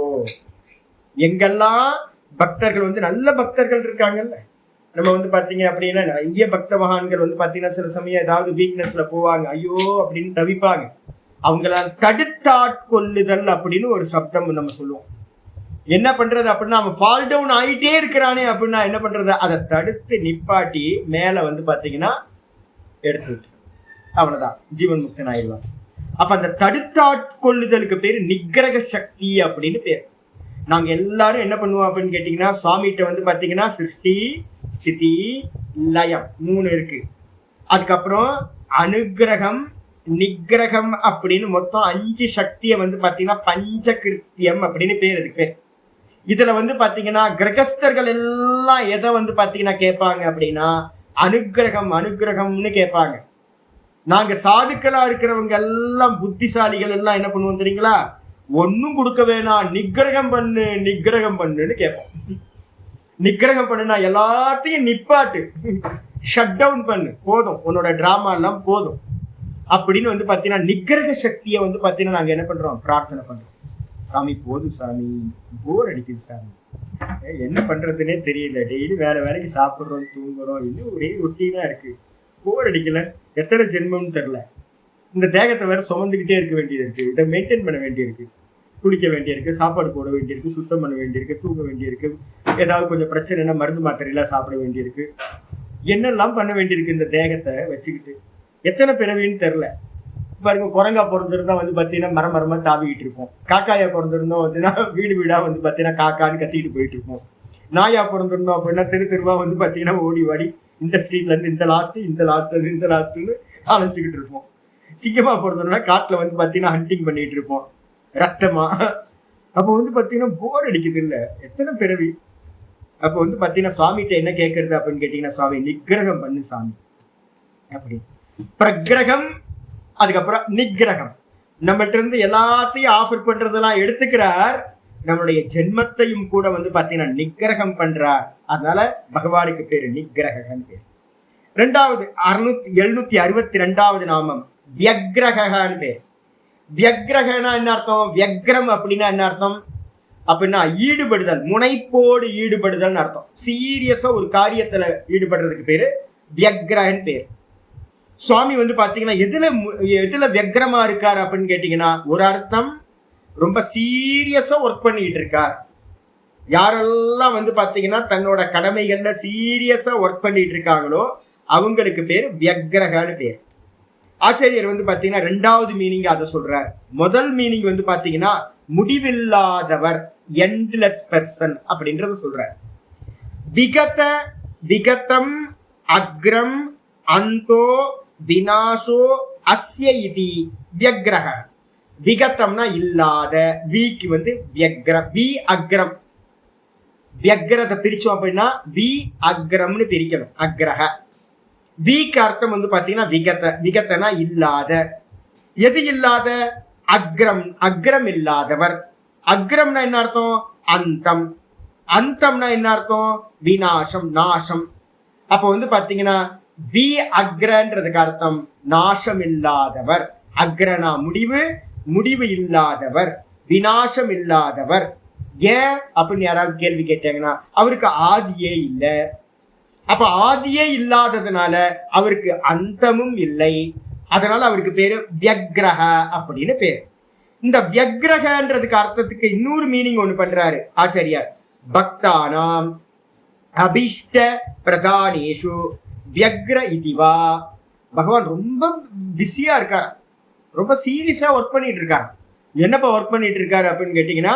எங்கெல்லாம் பக்தர்கள் வந்து நல்ல பக்தர்கள் இருக்காங்கல்ல, நம்ம வந்து பாத்தீங்க அப்படின்னா நிறைய பக்த மகான்கள் வந்து பாத்தீங்கன்னா சில சமயம் ஏதாவது வீக்னஸ்ல போவாங்க, ஐயோ அப்படின்னு தவிப்பாங்க. அவங்களால் தடுத்தாட்கொள்ளுதல் அப்படின்னு ஒரு சப்தம் நம்ம சொல்லுவோம். என்ன பண்றது அப்படின்னா அவன் ஃபால் டவுன் ஆகிட்டே இருக்கிறானே அப்படின்னா என்ன பண்றது? அதை தடுத்து நிப்பாட்டி மேல வந்து பாத்தீங்கன்னா எடுத்துட்டு அவ்வளவுதான், ஜீவன் முக்தன் ஆயிடுவான். அப்ப அந்த தடுத்தாட்கொள்ளுதலுக்கு பேரு நிக்கிரக சக்தி அப்படின்னு பேர். நாங்க எல்லாரும் என்ன பண்ணுவோம் அப்படின்னு கேட்டீங்கன்னா சுவாமிகிட்ட வந்து பாத்தீங்கன்னா சிருஷ்டி ஸ்திதி லயம் 3 இருக்கு. அதுக்கப்புறம் அனுகிரகம் நிக்கிரகம் அப்படின்னு மொத்தம் 5 சக்தியை வந்து பாத்தீங்கன்னா பஞ்சகிருத்தியம் அப்படின்னு பேர். இதுக்கு பேர். இதுல வந்து பாத்தீங்கன்னா கிரகஸ்தர்கள் எல்லாம் எதை வந்து பாத்தீங்கன்னா கேட்பாங்க அப்படின்னா அனுகிரகம் அனுகிரகம்னு கேட்பாங்க. நாங்க சாதுக்களா இருக்கிறவங்க எல்லாம் புத்திசாலிகள் எல்லாம் என்ன பண்ணுவோம் தெரியுங்களா? ஒன்னும் கொடுக்க வேணாம், நிக்கிரகம் பண்ணு நிக்கிரகம் பண்ணுன்னு கேட்போம். நிக்கிரகம் பண்ணுனா எல்லாத்தையும் நிப்பாட்டு, ஷட் டவுன் பண்ணு, போதும் உன்னோட டிராமா எல்லாம் போதும் அப்படின்னு வந்து பாத்தீங்கன்னா நிக்கிரக சக்தியை வந்து பாத்தீங்கன்னா நாங்க என்ன பண்றோம்? பிரார்த்தனை பண்றோம். சாமி போதும் சாமி, போர் அடிக்குது சாமி, என்ன பண்றதுன்னே தெரியல, டெய்லி வேற வேலைக்கு சாப்பிடுறோம் தூங்குறோம், இன்னும் ஒரே ரொட்டீனா இருக்கு, போர் அடிக்கல, எத்தனை ஜென்மம்னு தெரியல, இந்த தேகத்தை வேற சுமந்துக்கிட்டே இருக்க வேண்டியது இருக்கு, இதை மெயின்டைன் பண்ண வேண்டியிருக்கு, குளிக்க வேண்டியிருக்கு, சாப்பாடு போட வேண்டியிருக்கு, சுத்தம் பண்ண வேண்டியிருக்கு, தூங்க வேண்டியிருக்கு, ஏதாவது கொஞ்சம் பிரச்சனைனா மருந்து மாத்திரையெல்லாம் சாப்பிட வேண்டியிருக்கு, என்னெல்லாம் பண்ண வேண்டியிருக்கு இந்த தேகத்தை வச்சுக்கிட்டு. எத்தனை பிறவின்னு தெரில. பாருங்க, குரங்கா பிறந்திருந்தா வந்து பார்த்தீங்கன்னா மரமா தாவிக்கிட்டு இருப்போம். காக்காயா பிறந்திருந்தோம் வந்துன்னா வீடு வீடா வந்து பார்த்தீங்கன்னா காக்கான்னு கத்திக்கிட்டு போயிட்டு இருப்போம். நாயா பிறந்திருந்தோம் அப்படின்னா தெருவா வந்து பார்த்தீங்கன்னா ஓடி வாடி இந்த ஸ்ட்ரீட்ல இருந்து இந்த லாஸ்ட், இந்த லாஸ்ட்ல இருந்து இந்த லாஸ்ட்னு அலைஞ்சிக்கிட்டு இருப்போம். சிங்கமா பிறந்தோம்னா காட்டுல வந்து பார்த்தீங்கன்னா ஹண்டிங் பண்ணிட்டு இருப்போம் ரத்தமா. அப்போ வந்து பார்த்தீங்கன்னா போர் அடிக்குது இல்ல, எத்தனை பிறவி. அப்போ வந்து பார்த்தீங்கன்னா சுவாமிகிட்ட என்ன கேட்கறது அப்படின்னு கேட்டீங்கன்னா, சுவாமி நிக்கிரகம் பண்ணு சாமி அப்படி. பிரகிரகம், அதுக்கப்புறம் நிக்கிரகம். நம்மகிட்ட இருந்து எல்லாத்தையும் ஆஃபர் பண்றதெல்லாம் எடுத்துக்கிறார், நம்மளுடைய ஜென்மத்தையும் கூட வந்து பாத்தீங்கன்னா நிக்கிரகம் பண்றார். அதனால பகவானுக்கு பேரு நிக்கிரகன்னு பேரு. 762வது நாமம் வியக்ரகன்னு பேர். வியக்ரகனா என்ன அர்த்தம்? வியக்ரம் அப்படின்னா என்ன அர்த்தம் அப்படின்னா ஈடுபடுதல், முனைப்போடு ஈடுபடுதல்னு அர்த்தம். சீரியஸா ஒரு காரியத்துல ஈடுபடுறதுக்கு பேரு வியக்ரகன்னு பேர். சுவாமி வந்து பாத்தீங்கன்னா எதுல வியக்ரமா இருக்காரு அப்படின்னு கேட்டீங்கன்னா, ஒரு அர்த்தம் ரொம்ப சீரியஸா ஒர்க் பண்ணிட்டு இருக்கார். யாரெல்லாம் வந்து பாத்தீங்கன்னா தன்னோட கடமைகள்ல சீரியஸா ஒர்க் பண்ணிட்டு இருக்காங்களோ அவங்களுக்கு பேர் வியக்ரகன்னு பேர். ஆச்சாரியர் வந்து பாத்தீங்கன்னா 2வது மீனிங் அதை சொல்றார். முதல் மீனிங் வந்து பாத்தீங்கன்னா முடிவில்லாதவர், எண்ட்லெஸ் பர்சன் அப்படின்றத சொல்றார். விகத விகதம் அக்ரம் அந்தோ விநாசோ அஸ்ய இதி வியக்ரஹ. விகதம்னா இல்லாத, விக்கு வந்து வியக்ரம், வி அக்ரம். வியக்ரத்தை பிரிச்சோம் அப்படின்னா வி அக்ரம்னு பிரிக்கணும். அக்ரஹ. விக்கு அர்த்தம் வந்து பாத்தீங்கன்னா விகத. விகதனா இல்லாத. எது இல்லாத? அக்ரம். அக்ரம் இல்லாதவர். அக்ரம்னா என்ன அர்த்தம்? அந்தம். அந்தம்னா என்ன அர்த்தம்? விநாசம், நாசம். அப்ப வந்து பாத்தீங்கன்னா வி அக்ரன்றதுக்கு அர்த்தம் நாசம் இல்லாதவர். அக்ரனா முடிவு, முடிவு இல்லாதவர், விநாசம் இல்லாதவர். ஏன் அப்படின்னு யாராவது கேள்வி கேட்டாங்கன்னா அவருக்கு ஆதியே இல்லை. அப்ப ஆதியே இல்லாததுனால அவருக்கு அந்தமும் இல்லை. அதனால அவருக்கு பேரு வியக்ரஹ அப்படின்னு பேரு. இந்த வியக்ரஹன்றதுக்கு அர்த்தத்துக்கு இன்னொரு மீனிங் ஒண்ணு பண்றாரு ஆச்சாரியார். பக்தானாம் அபிஷ்ட பிரதானேஷு வியக்ர இதுவா. பகவான் ரொம்ப பிஸியா இருக்கார், ரொம்ப சீரியஸா ஒர்க் பண்ணிட்டு இருக்காரு. என்னப்பா ஒர்க் பண்ணிட்டு இருக்காரு அப்படின்னு கேட்டீங்கன்னா,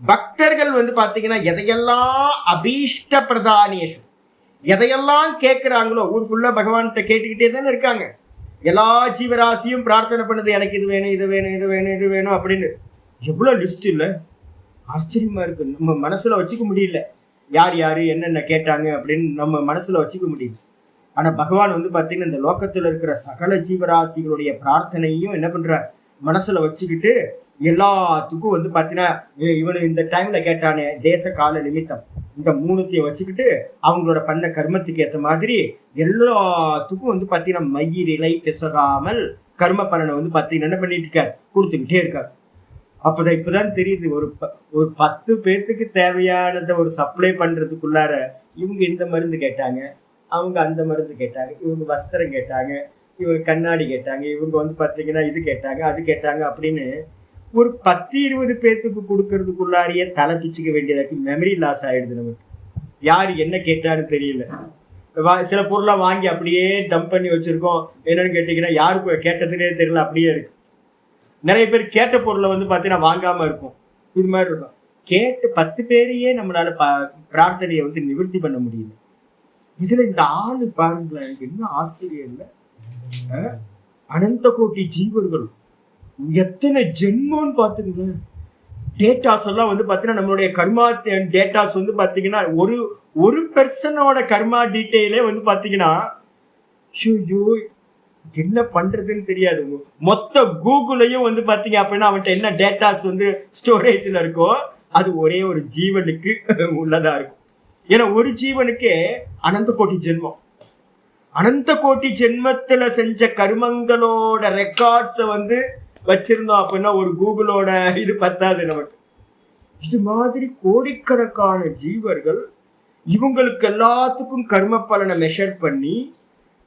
பக்தர்கள் வந்து பாத்தீங்கன்னா எதையெல்லாம் அபீஷ்ட பிரதானேஷு, எதையெல்லாம் கேட்கிறாங்களோ ஊர் ஃபுல்லா பகவான்கிட்ட கேட்டுக்கிட்டே தானே இருக்காங்க. எல்லா ஜீவராசியும் பிரார்த்தனை பண்ணுது, எனக்கு இது வேணும், இது வேணும், இது வேணும், இது வேணும் அப்படின்னு. எவ்வளவு லிஸ்ட் இல்லை? ஆச்சரியமா இருக்கு. நம்ம மனசுல வச்சுக்க முடியல யார் யாரு என்னென்ன கேட்டாங்க அப்படின்னு நம்ம மனசுல வச்சுக்க முடியல. ஆனா பகவான் வந்து பாத்தீங்கன்னா இந்த லோகத்துல இருக்கிற சகல ஜீவராசிகளுடைய பிரார்த்தனையும் என்ன பண்றார்? மனசுல வச்சுக்கிட்டு எல்லாத்துக்கும் வந்து பாத்தீங்கன்னா இவனு இந்த டைம்ல கேட்டானே தேச கால நிமித்தம், இந்த மூணுத்தையும் வச்சுக்கிட்டு அவங்களோட பண்ண கர்மத்துக்கு ஏற்ற மாதிரி எல்லாத்துக்கும் வந்து பாத்தீங்கன்னா மயிரிலை பிசகாமல் கர்ம பலனை வந்து பாத்தீங்கன்னா என்ன பண்ணிட்டு இருக்காரு? கொடுத்துக்கிட்டே இருக்காரு. அப்பதான் இப்பதான் தெரியுது, ஒரு 10 பேர்த்துக்கு தேவையானதை ஒரு சப்ளை பண்றதுக்குள்ளார இவங்க இந்த மருந்து கேட்டாங்க, அவங்க அந்த மருந்து கேட்டாங்க, இவங்க வஸ்திரம் கேட்டாங்க, இவங்க கண்ணாடி கேட்டாங்க, இவங்க வந்து பாத்தீங்கன்னா இது கேட்டாங்க, அது கேட்டாங்க அப்படின்னு ஒரு 10-20 பேர்த்துக்கு கொடுக்கறதுக்குள்ளாரியே தலை பிச்சுக்க வேண்டியதாக்கு மெமரி லாஸ் ஆயிடுது. நமக்கு யாரு என்ன கேட்டான்னு தெரியல. சில பொருளை வாங்கி அப்படியே டம்ப் பண்ணி வச்சிருக்கோம். என்னன்னு கேட்டீங்கன்னா யாருக்கு கேட்டதுன்னே தெரியல, அப்படியே இருக்கு. நிறைய பேர் கேட்ட பொருளை வந்து பாத்தீங்கன்னா வாங்காம இருக்கும். இது மாதிரி இருக்கும். கேட்டு 10 பேரையே நம்மளால பிரார்த்தனையை வந்து நிவர்த்தி பண்ண முடியல. இதுல இந்த ஆளு பாருங்களேன், எனக்கு என்ன ஆச்சரியம் இல்லை, அனந்த கோட்டி ஜீவர்கள் எத்தனை ஜென்மோன்னு பாத்துக்கணும். டேட்டாஸ் எல்லாம் வந்து பாத்தீங்கன்னா நம்மளுடைய கர்மா டேட்டாஸ் வந்து பாத்தீங்கன்னா ஒரு பெர்சனோட கர்மா டீட்டெயிலே வந்து பாத்தீங்கன்னா என்ன பண்றதுன்னு தெரியாது. மொத்த கூகுளையும் வந்து பாத்தீங்க அப்படின்னா அவன்கிட்ட என்ன டேட்டாஸ் வந்து ஸ்டோரேஜ்ல இருக்கோ அது ஒரே ஒரு ஜீவனுக்கு உள்ளதா இருக்கும். ஏன்னா ஒரு ஜீவனுக்கே அனந்த கோட்டி ஜென்மம். அனந்த கோட்டி ஜென்மத்துல செஞ்ச கர்மங்களோட ரெக்கார்ட்ஸ வந்து வச்சிருந்தோம் அப்படின்னா ஒரு கூகுளோட இது பத்தாது நமக்கு. இது மாதிரி கோடிக்கணக்கான ஜீவர்கள் இவங்களுக்கு எல்லாத்துக்கும் கர்ம பலனை மெஷர் பண்ணி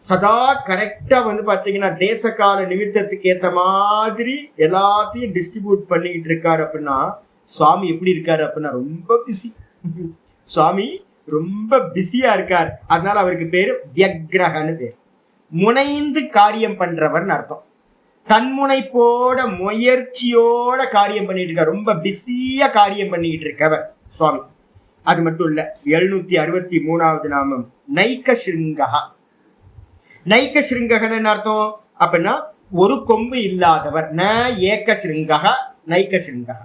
சதா கரெக்டா வந்து பாத்தீங்கன்னா தேச கால நிமித்தத்துக்கு ஏத்த மாதிரி எல்லாத்தையும் டிஸ்ட்ரிபியூட் பண்ணிக்கிட்டு இருக்காரு. அப்படின்னா சுவாமி எப்படி இருக்காரு அப்படின்னா ரொம்ப பிஸி. சுவாமி ரொம்ப பிஸியா இருக்கார். அதனால அவருக்கு பேரு வியக்ரஹன்னு பேர். முனைந்து காரியம் பண்றவர்னு அர்த்தம். தன்முனைப்போட முயற்சியோட காரியம் பண்ணிட்டு இருக்கார். ரொம்ப பிஸியா காரியம் பண்ணிக்கிட்டு இருக்கவர் சுவாமி. அது மட்டும் இல்ல, 763வது நாமம் நைக்க ஸ்ருங்கஹா. நைக்க ஸ்ருங்ககன்னு அர்த்தம் அப்படின்னா ஒரு கொம்பு இல்லாதவர். ந ஏக்க ஸ்ருங்கஹ நைக்க ஸ்ருங்கஹ.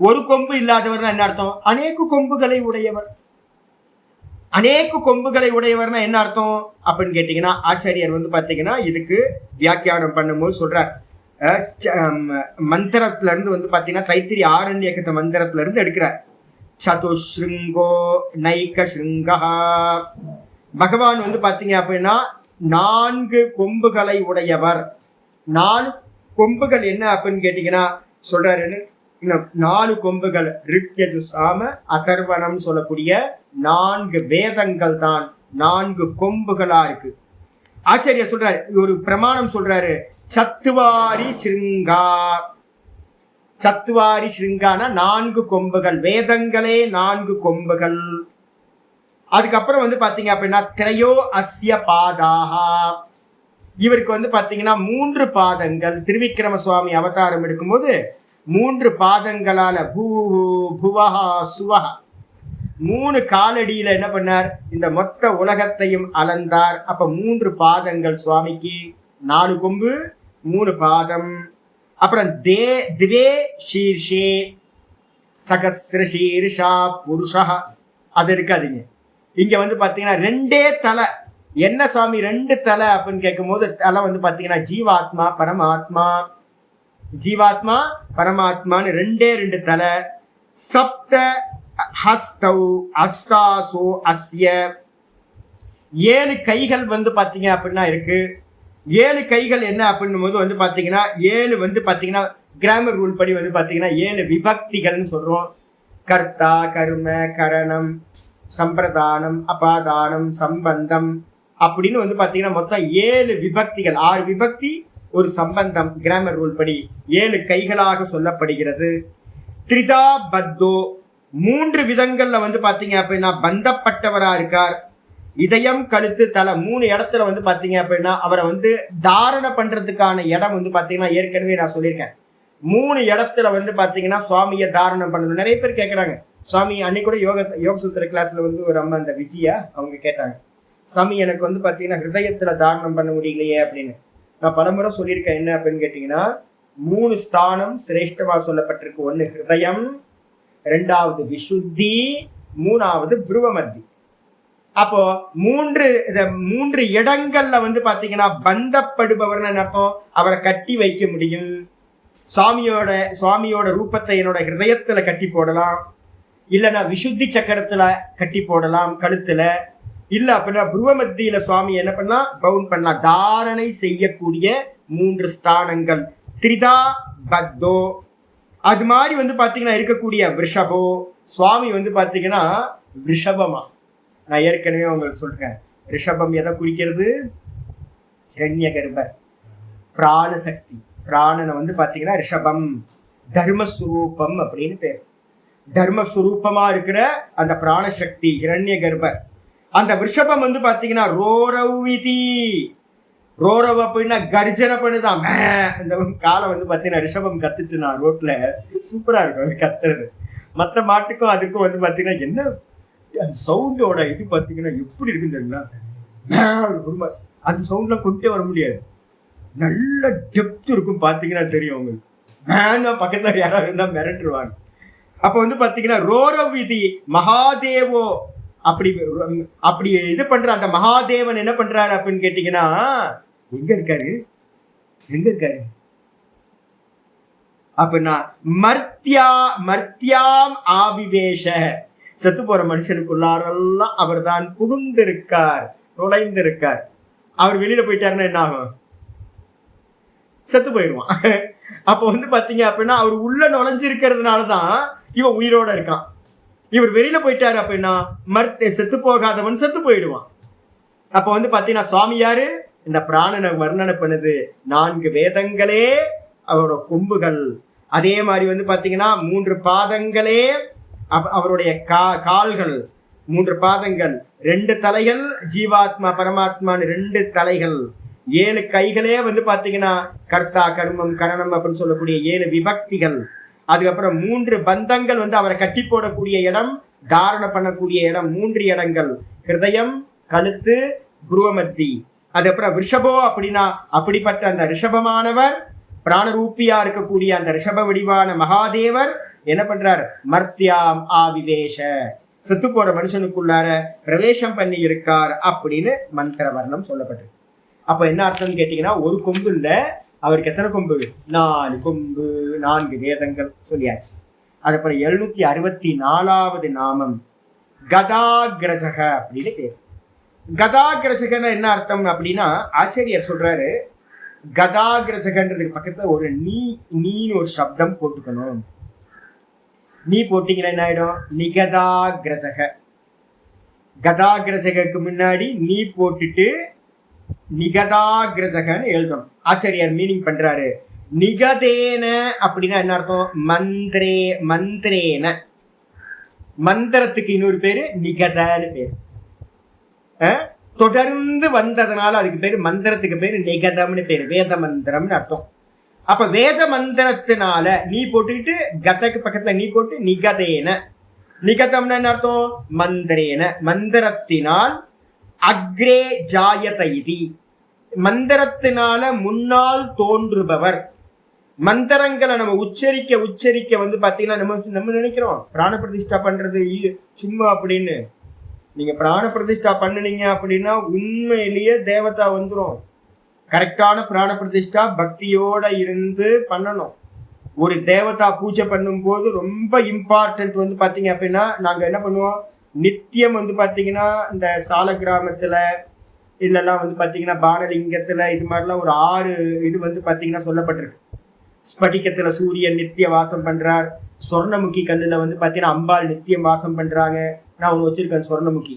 ஒரு கொம்பு இல்லாதவர்னா என்ன அர்த்தம்? அநேக கொம்புகளை உடையவர். அநேக கொம்புகளை உடையவர்னா என்ன அர்த்தம் அப்படின்னு கேட்டீங்கன்னா ஆச்சாரியர் வந்து பாத்தீங்கன்னா இதுக்கு வியாக்கியானம் பண்ணும்போது சொல்றார். மந்திரத்துல இருந்து வந்து பாத்தீங்கன்னா தைத்திரி ஆரண்யகத்த மந்திரத்துல இருந்து எடுக்கிறார். சதுஸ்ருங்கோ நைக்க ஸ்ருங்கஹா. பகவான் வந்து பாத்தீங்க அப்படின்னா 4 கொம்புகளை உடையவர். 4 கொம்புகள் என்ன அப்படின்னு கேட்டீங்கன்னா சொல்றாரு. 4 கொம்புகள் ரிக்யஜு சாம அதர்வனம் சொல்லக்கூடிய 4 வேதங்கள் தான் 4 கொம்புகளா இருக்கு. ஆச்சாரியர் சொல்றாரு, ஒரு பிரமாணம் சொல்றாரு. சத்துவாரி ஸ்ருங்கா. சத்துவாரி ஸ்ருங்கானா 4 கொம்புகள். வேதங்களே 4 கொம்புகள். அதுக்கப்புறம் வந்து பாத்தீங்க அப்படின்னா திரையோ அஸ்ய பாதாஹா. இவருக்கு வந்து பாத்தீங்கன்னா 3 பாதங்கள். திருவிக்கிரம சுவாமி அவதாரம் எடுக்கும்போது 3 பாதங்களால பூ புவஹா சுவஹா 3 காலடியில என்ன பண்ணார், இந்த மொத்த உலகத்தையும் அளந்தார். அப்ப 3 பாதங்கள் சுவாமிக்கு, 4 கொம்பு 3 பாதம். அப்புறம் திவே ஷீர்ஷே சகஸ்ர ஷீர்ஷா புருஷா, அது இருக்காதுங்க. இங்க வந்து பாத்தீங்கன்னா 2 தலை. என்ன சுவாமி 2 தலை அப்படின்னு கேட்கும் போது, தலை வந்து பாத்தீங்கன்னா ஜீவாத்மா பரமாத்மா, ஜீவாத்மா பரமாத்மான்னு 2 தலை. சப்த ஹஸ்தௌ அஸ்தாசோ அஸ்ய, 7 கைகள் வந்து பாத்தீங்க அப்படின்னா இருக்கு. 7 கைகள் என்ன அப்படின்னும் போது வந்து பாத்தீங்கன்னா 7 வந்து பாத்தீங்கன்னா கிராமர் ரூல் படி வந்து பாத்தீங்கன்னா 7 விபக்திகள்னு சொல்றோம். கர்த்தா, கர்ம, கரணம், சம்பிரதானம், அபாதானம், சம்பந்தம் அப்படின்னு வந்து பாத்தீங்கன்னா மொத்தம் 7 விபக்திகள். 6 விபக்தி, ஒரு சம்பந்தம் கிராமர் ரூல் படி 7 கைகளாக சொல்லப்படுகிறது. திரிதா பத்தோ, 3 விதங்கள்ல வந்து பாத்தீங்க அப்படின்னா பந்தப்பட்டவரா இருக்கார். இதயம், கழுத்து, தலை 3 இடத்துல வந்து பாத்தீங்க அப்படின்னா அவரை வந்து தாரணை பண்றதுக்கான இடம் வந்து பாத்தீங்கன்னா ஏற்கனவே நான் சொல்லியிருக்கேன். 3 இடத்துல வந்து பாத்தீங்கன்னா சுவாமியை தாரணம் பண்ணணும். நிறைய பேர் கேட்கறாங்க, சுவாமி அன்னைக்கு கூட யோக சூத்திர கிளாஸ்ல வந்து ஒரு அம்மா அந்த விஜயா அவங்க கேட்டாங்க, சாமி எனக்கு வந்து பாத்தீங்கன்னா ஹிருதயத்துல தாரணம் பண்ண முடியலையே அப்படின்னு. நான் பலமுறை சொல்லியிருக்கேன். என்ன அப்படின்னு கேட்டீங்கன்னா 3 ஸ்தானம் சிரேஷ்டமா சொல்லப்பட்டிருக்கு. 1 ஹிருதயம், 2வது விசுத்தி, 3வது புருவமத்தி. அப்போ 3 இடங்கள்ல வந்து பாத்தீங்கன்னா பந்தப்படுபவர்னு அர்த்தம். அவரை கட்டி வைக்க முடியும். சுவாமியோட ரூபத்தை என்னோட ஹிருதயத்துல கட்டி போடலாம், இல்லைன்னா விசுத்தி சக்கரத்துல கட்டி போடலாம் கழுத்துல, இல்ல அப்படின்னா புருவ மத்தியில சுவாமி என்ன பண்ணலாம், பவுன் பண்ணலாம். தாரணை செய்யக்கூடிய 3 ஸ்தானங்கள். திரிதா பத்தோ, அது மாதிரி வந்து பாத்தீங்கன்னா இருக்கக்கூடிய ரிஷபோ, சுவாமி வந்து பாத்தீங்கன்னா ரிஷபமா. நான் ஏற்கனவே உங்களுக்கு சொல்றேன், ரிஷபம் எதை குறிக்கிறது, ஹிரண்ய கர்ப்பர், பிராணசக்தி. பிராணனை வந்து பாத்தீங்கன்னா ரிஷபம், தர்மஸ்வரூபம் அப்படின்னு பேர். தர்மஸ்வரூபமா இருக்கிற அந்த பிராணசக்தி ஹிரண்ய கர்ப்பர். அந்த ரிஷபம் வந்து பாத்தீங்கன்னா ரோரவிதி, ரோரவ் அப்படின்னா கர்ஜனை பண்ணுதான். இந்த காலை வந்து பாத்தீங்கன்னா ரிஷபம் கத்துச்சுன்னா ரோட்ல சூப்பரா இருக்கும் அது கத்துறது. மற்ற மாட்டுக்கும் அதுக்கும் வந்து பாத்தீங்கன்னா என்ன அந்த சவுண்டோட இது பாத்தீங்கன்னா எப்படி இருக்குன்னு தெரியுங்களா, அந்த சவுண்ட்லாம் கொண்டே வர முடியாது. நல்ல டெப்த் இருக்கும் பாத்தீங்கன்னா தெரியும் உங்களுக்கு. பக்கத்துல யாராவது இருந்தா மிரட்டுருவாங்க. அப்ப வந்து பாத்தீங்கன்னா ரோரவிதி மகாதேவோ, அப்படி இது பண்ற அந்த மகாதேவன் என்ன பண்றாரு அப்படின்னு கேட்டீங்கன்னா எங்க இருக்காரு அப்படின்னா மர்த்தியாம் ஆவிவேஷ, செத்து போற மனுஷனுக்குள்ளாரெல்லாம் அவர் தான் புகுந்திருக்கார், நுழைந்திருக்கார். அவர் வெளியில போயிட்டாருன்னா என்ன ஆகும், செத்து போயிடுவான். அப்ப வந்து பாத்தீங்க அப்படின்னா அவர் உள்ள நுழைஞ்சிருக்கிறதுனாலதான் இவன் உயிரோட இருக்கான். இவர் வெளியில போயிட்டாரு அப்படின்னா செத்து போகாதவன் செத்து போயிடுவான். அப்ப வந்து பாத்தீங்கன்னா சுவாமி யாரு, இந்த பிராணனை வர்ணனை பண்ணுது 4 வேதங்களே அவரோட கொம்புகள். அதே மாதிரி வந்து பாத்தீங்கன்னா 3 பாதங்களே அவருடைய கால்கள், 3 பாதங்கள், 2 தலைகள், ஜீவாத்மா பரமாத்மான்னு 2 தலைகள், 7 கைகளே வந்து பாத்தீங்கன்னா கர்த்தா, கர்மம், கரணம் அப்படின்னு சொல்லக்கூடிய 7 விபக்திகள். அதுக்கப்புறம் 3 பந்தங்கள் வந்து அவரை கட்டி போடக்கூடிய இடம், தாரணை பண்ணக்கூடிய இடம் 3 இடங்கள், ஹிருதயம், கழுத்து, புருவமத்தி. அதுக்கப்புறம் ரிஷபோ அப்படின்னா அப்படிப்பட்ட அந்த ரிஷபமானவர், பிராணரூபியா இருக்கக்கூடிய அந்த ரிஷப வடிவான மகாதேவர் என்ன பண்றார், மர்த்தியாம் ஆவிவேஷ, செத்து போற மனுஷனுக்குள்ளார பிரவேசம் பண்ணி இருக்கார் அப்படின்னு மந்திர வர்ணம் சொல்லப்பட்டிருக்கு. அப்ப என்ன அர்த்தம்னு கேட்டீங்கன்னா, ஒரு கொம்பு இல்ல, அவருக்கு எத்தனை கொம்பு, 4 கொம்பு, 4 வேதங்கள் சொல்லியாச்சு. அதுக்கப்புறம் 764வது நாமம் கதாகிரஜக அப்படின்னு பேர். கதாகிரஜகன்னு என்ன அர்த்தம் அப்படின்னா ஆச்சாரியர் சொல்றாரு, கதாகிரஜகன்றதுக்கு பக்கத்துல ஒரு நீன்னு ஒரு சப்தம் போட்டுக்கணும். நீ போட்டீங்கன்னா என்ன ஆயிடும், நிகதாகிரஜக. கதாகிரஜகக்கு முன்னாடி நீ போட்டுட்டு நிகதாகிரஜகன்னு எழுதணும். ஆச்சாரியார் மீனிங் பண்றாரு, நிகதேன அப்படின்னா என்ன அர்த்தம், மந்திரேன. மந்திரத்துக்கு இன்னொரு பேரு நிகதன்னு பேரு. தொடர்ந்து வந்ததுனால அதுக்கு பேரு, மந்திரத்துக்கு பேரு நிகதம்னு பேரு, வேத மந்திரம்னு அர்த்தம். அப்ப வேத மந்திரத்தினால நீ போட்டுக்கிட்டு கதக்கு பக்கத்துல நீ போட்டு நிகதேன. நிகதம்னா என்ன அர்த்தம்? மந்திரேன, மந்திரத்தினால். அக்ரே ஜாயத இதி, மந்திரத்தினால முன்னால் தோன்றுபவர். மந்திரங்களை நம்ம உச்சரிக்க உச்சரிக்க வந்து பாத்தீங்கன்னா நம்ம நினைக்கிறோம் பிராண பிரதிஷ்டா பண்றது சும்மா அப்படின்னு. நீங்க பிராண பிரதிஷ்டா பண்ணுனீங்க அப்படின்னா உண்மையிலேயே தேவதா வந்துடும். கரெக்டான பிராண பிரதிஷ்டா பக்தியோட இருந்து பண்ணணும். ஒரு தேவதா பூஜை பண்ணும் போது ரொம்ப இம்பார்ட்டன்ட் வந்து பாத்தீங்க அப்படின்னா நாங்க என்ன பண்ணுவோம், நித்தியம் வந்து பாத்தீங்கன்னா இந்த சால கிராமத்துல இல்லெல்லாம் வந்து பாத்தீங்கன்னா பானலிங்கத்துல இது மாதிரிலாம் ஒரு 6 இது வந்து பாத்தீங்கன்னா சொல்லப்பட்டிருக்கு. ஸ்படிகத்துல சூரியன் நித்திய வாசம் பண்றார். சொர்ணமுகி கல்லுல வந்து பாத்தீங்கன்னா அம்பாள் நித்தியம் வாசம் பண்றாங்க. நான் ஒன்று வச்சிருக்கேன் சொர்ணமுகி.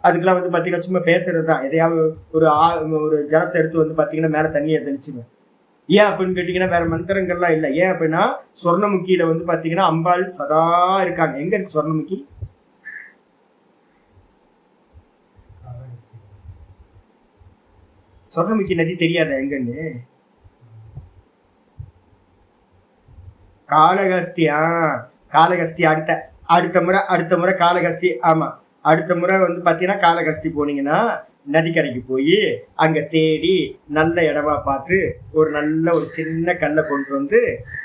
அதுக்கெல்லாம் வந்து பாத்தீங்கன்னா சும்மா பேசுறது தான். எதையாவது ஒரு ஜலத்தை எடுத்து வந்து பாத்தீங்கன்னா மேல தண்ணியை தெளிச்சுவேன். ஏன் அப்படின்னு கேட்டீங்கன்னா வேற மந்திரங்கள்லாம் இல்லை. ஏன் அப்படின்னா சொர்ணமுகியில வந்து பாத்தீங்கன்னா அம்பாள் சதா இருக்காங்க. எங்க இருக்கு சொர்ணமுகி? சொர்ணமுகி நதி தெரியாத எங்கன்னு? காளகஸ்தியா, காளகஸ்தி அடுத்த முறை காளகஸ்தி. ஆமா, அடுத்த முறை வந்து பாத்தீங்கன்னா காளகஸ்தி போனீங்கன்னா நதிக்கரைக்கு போய் அங்க தேடி நல்ல இடமா பார்த்து ஒரு சின்ன கல்லை கொண்டு வந்து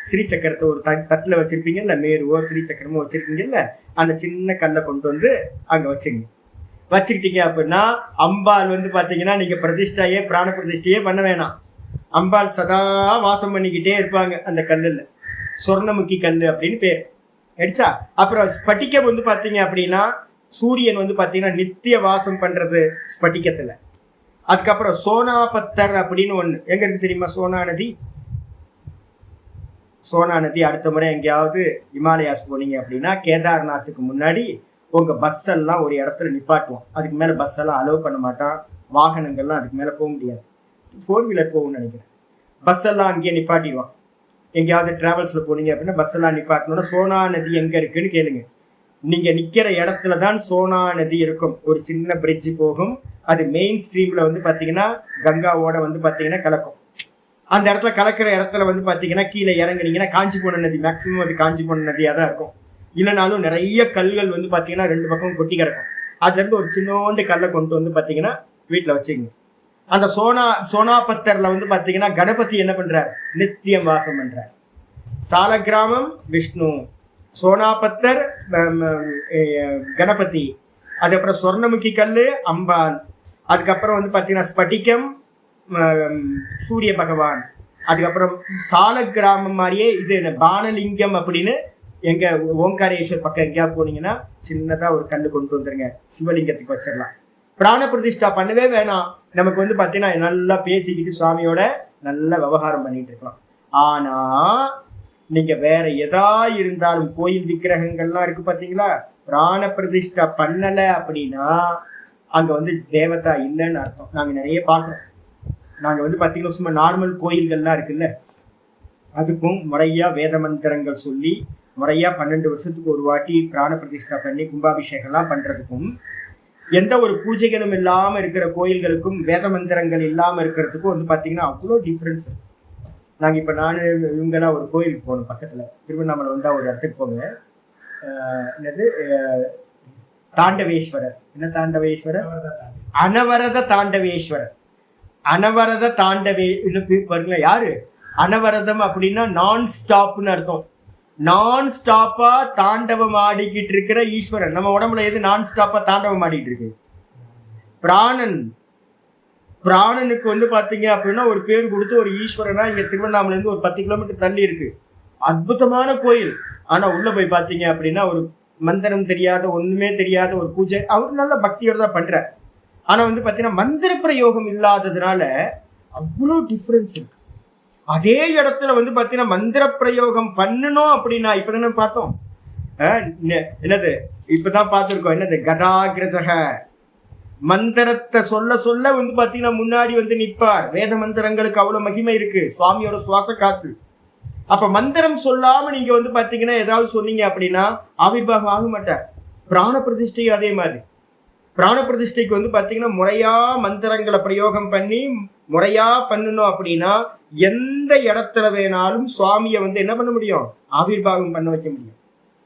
ஸ்ரீசக்கரத்தை ஒரு தட்டுல வச்சிருப்பீங்கல்ல, மேருவோ ஸ்ரீசக்கரமோ வச்சிருக்கீங்கல்ல, அந்த சின்ன கல்லை கொண்டு வந்து அங்க வச்சுக்கிட்டீங்க அப்படின்னா அம்பாள் வந்து பாத்தீங்கன்னா நீங்க பிரதிஷ்டையே பிராண பிரதிஷ்டையே பண்ண வேணாம். அம்பாள் சதா வாசம் பண்ணிக்கிட்டே இருப்பாங்க அந்த கல்லுல. சொர்ணமுகி கல்லு அப்படின்னு பேர் அடிச்சா. அப்புறம் ஸ்பட்டிகம் வந்து பாத்தீங்க அப்படின்னா சூரியன் வந்து பாத்தீங்கன்னா நித்திய வாசம் பண்றது ஸ்பட்டிகத்துல. அதுக்கப்புறம் சோனாபத்தர் அப்படின்னு ஒண்ணு எங்க இருக்கு தெரியுமா? சோனா நதி அடுத்த முறை எங்கேயாவது இமாலயாஸ் போனீங்க அப்படின்னா கேதார்நாத்துக்கு முன்னாடி உங்க பஸ் எல்லாம் ஒரு இடத்துல நிப்பாட்டுவோம். அதுக்கு மேல பஸ் எல்லாம் அலோவ் பண்ண மாட்டான். வாகனங்கள்லாம் அதுக்கு மேல போக முடியாது. 4 வீலர் போகும்னு நினைக்கிறேன். பஸ் எல்லாம் அங்கேயே நிப்பாட்டிடுவான். எங்கேயாவது டிராவல்ஸ்ல போனீங்க அப்படின்னா பஸ் எல்லாம் நிப்பாட்டணும்னா சோனா நதி எங்க இருக்குன்னு கேளுங்க. நீங்க நிக்கிற இடத்துல தான் சோனா நதி இருக்கும். ஒரு சின்ன பிரிட்ஜ் போகும். அது மெயின் ஸ்ட்ரீம்ல வந்து பாத்தீங்கன்னா கங்காவோட வந்து பாத்தீங்கன்னா கலக்கும். அந்த இடத்துல கலக்கிற இடத்துல வந்து பாத்தீங்கன்னா கீழே இறங்குனீங்கன்னா காஞ்சி போன நதி, மேக்சிமம் அது காஞ்சி போன நதியா தான் இருக்கும். இல்லைனாலும் நிறைய கல்கள் வந்து பாத்தீங்கன்னா 2 பக்கம் கொட்டி கிடக்கும். அதுல இருந்து ஒரு சின்னோண்டு கல்லை கொண்டு வந்து பாத்தீங்கன்னா வீட்டுல வச்சுக்கங்க. அந்த சோனாபத்தர்ல வந்து பாத்தீங்கன்னா கணபதி என்ன பண்றார்? நித்தியம் வாசம் பண்றார். சால கிராமம் விஷ்ணு, சோனாபத்தர் கணபதி, அதுக்கப்புறம் சொர்ணமுகி கல்லு அம்பாள், அதுக்கப்புறம் வந்து பாத்தீங்கன்னா ஸ்பட்டிகம் சூரிய பகவான், அதுக்கப்புறம் சால கிராமம் மாதிரியே இது பானலிங்கம் அப்படின்னு எங்க ஓங்காரேஸ்வர் பக்கம் எங்கேயா போனீங்கன்னா சின்னதா ஒரு கல்லு கொண்டு வந்துருங்க, சிவலிங்கத்துக்கு வச்சிடலாம். பிராண பிரதிஷ்டா பண்ணவே வேணாம். நமக்கு வந்து பாத்தீங்கன்னா நல்லா பேசிக்கிட்டு சுவாமியோட நல்ல விவகாரம் பண்ணிட்டு இருக்கலாம். ஆனா நீங்க வேற எதா இருந்தாலும் கோயில் விக்கிரகங்கள்லாம் இருக்கு பாத்தீங்களா, பிராண பிரதிஷ்டா பண்ணல அப்படின்னா அங்க வந்து தேவதா இல்லைன்னு அர்த்தம். நாங்க நிறைய பார்க்கிறோம். நாங்க வந்து பாத்தீங்கன்னா சும்மா நார்மல் கோயில்கள்லாம் இருக்குல்ல, அதுக்கும் முறையா வேத மந்திரங்கள் சொல்லி முறையா 12 வருஷத்துக்கு ஒரு வாட்டி பிராண பிரதிஷ்டா பண்ணி கும்பாபிஷேகம்லாம் பண்றதுக்கும், எந்த ஒரு பூஜைகளும் இல்லாம இருக்கிற கோயில்களுக்கும் வேத மந்திரங்கள் இல்லாம இருக்கிறதுக்கும் வந்து பாத்தீங்கன்னா அவ்வளோ டிஃப்ரென்ஸ் இருக்கு. நாங்க இப்ப இவங்கெல்லாம் ஒரு கோயிலுக்கு போகணும் பக்கத்துல திருவண்ணாமலை வந்தா ஒரு இடத்துக்கு போங்க. என்னது தாண்டவேஸ்வரர், என்ன தாண்டவேஸ்வரர்? அனவரத தாண்டவேஸ்வரர். அனவரத தாண்டவே பாருங்களா, யாரு அனவரதம் அப்படின்னா நான் ஸ்டாப்னு அர்த்தம். நான் ஸ்டாப்பா தாண்டவம் ஆடிக்கிட்டு இருக்கிற ஈஸ்வரன். நம்ம உடம்புல எது நான் ஸ்டாப்பா தாண்டவம் ஆடிட்டு இருக்கு? பிராணன். பிராணனுக்கு வந்து பாத்தீங்க அப்படின்னா ஒரு பேர் கொடுத்து ஒரு ஈஸ்வரனா இங்க திருவண்ணாமலை இருந்து ஒரு 10 கிலோமீட்டர் தள்ளி இருக்கு. அற்புதமான கோயில். ஆனா உள்ள போய் பாத்தீங்க அப்படின்னா ஒரு மந்திரம் தெரியாத, ஒண்ணுமே தெரியாத ஒரு பூஜை. அவர் நல்ல பக்தியோட தான் பண்றார். ஆனா வந்து பாத்தீங்கன்னா மந்திர பிரயோகம் இல்லாததுனால அவ்வளோ டிஃபரன்ஸ் இருக்கு. அதே இடத்துல வந்து பாத்தீங்கன்னா மந்திர பிரயோகம் பண்ணணும் அப்படின்னா இப்பதானே பார்த்தோம். என்னது இப்பதான் பார்த்திருக்கோம், என்னது கதாகிரஜக. மந்திரத்தை சொல்ல சொல்ல வந்து பாத்தீங்கன்னா முன்னாடி வந்து நிற்பார். வேத மந்திரங்களுக்கு அவ்வளவு மகிமை இருக்கு, சுவாமியோட சுவாச காத்து. அப்ப மந்திரம் சொல்லாம நீங்க வந்து பாத்தீங்கன்னா ஏதாவது சொன்னீங்க அப்படின்னா ஆவிர்வாகம் ஆக மாட்டார். பிராண பிரதிஷ்டையும் அதே மாதிரி. பிராண பிரதிஷ்டைக்கு வந்து பாத்தீங்கன்னா முறையா மந்திரங்களை பிரயோகம் பண்ணி முறையா பண்ணணும் அப்படின்னா எந்த இடத்துல வேணாலும் சுவாமியை வந்து என்ன பண்ண முடியும்? ஆவிர்வாகம் பண்ண வைக்க முடியும்.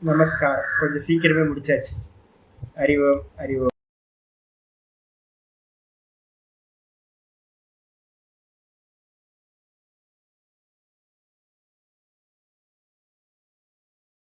நமஸ்காரம். கொஞ்சம் சீக்கிரமே முடிச்சாச்சு. அறிவோம் அறிவோம்.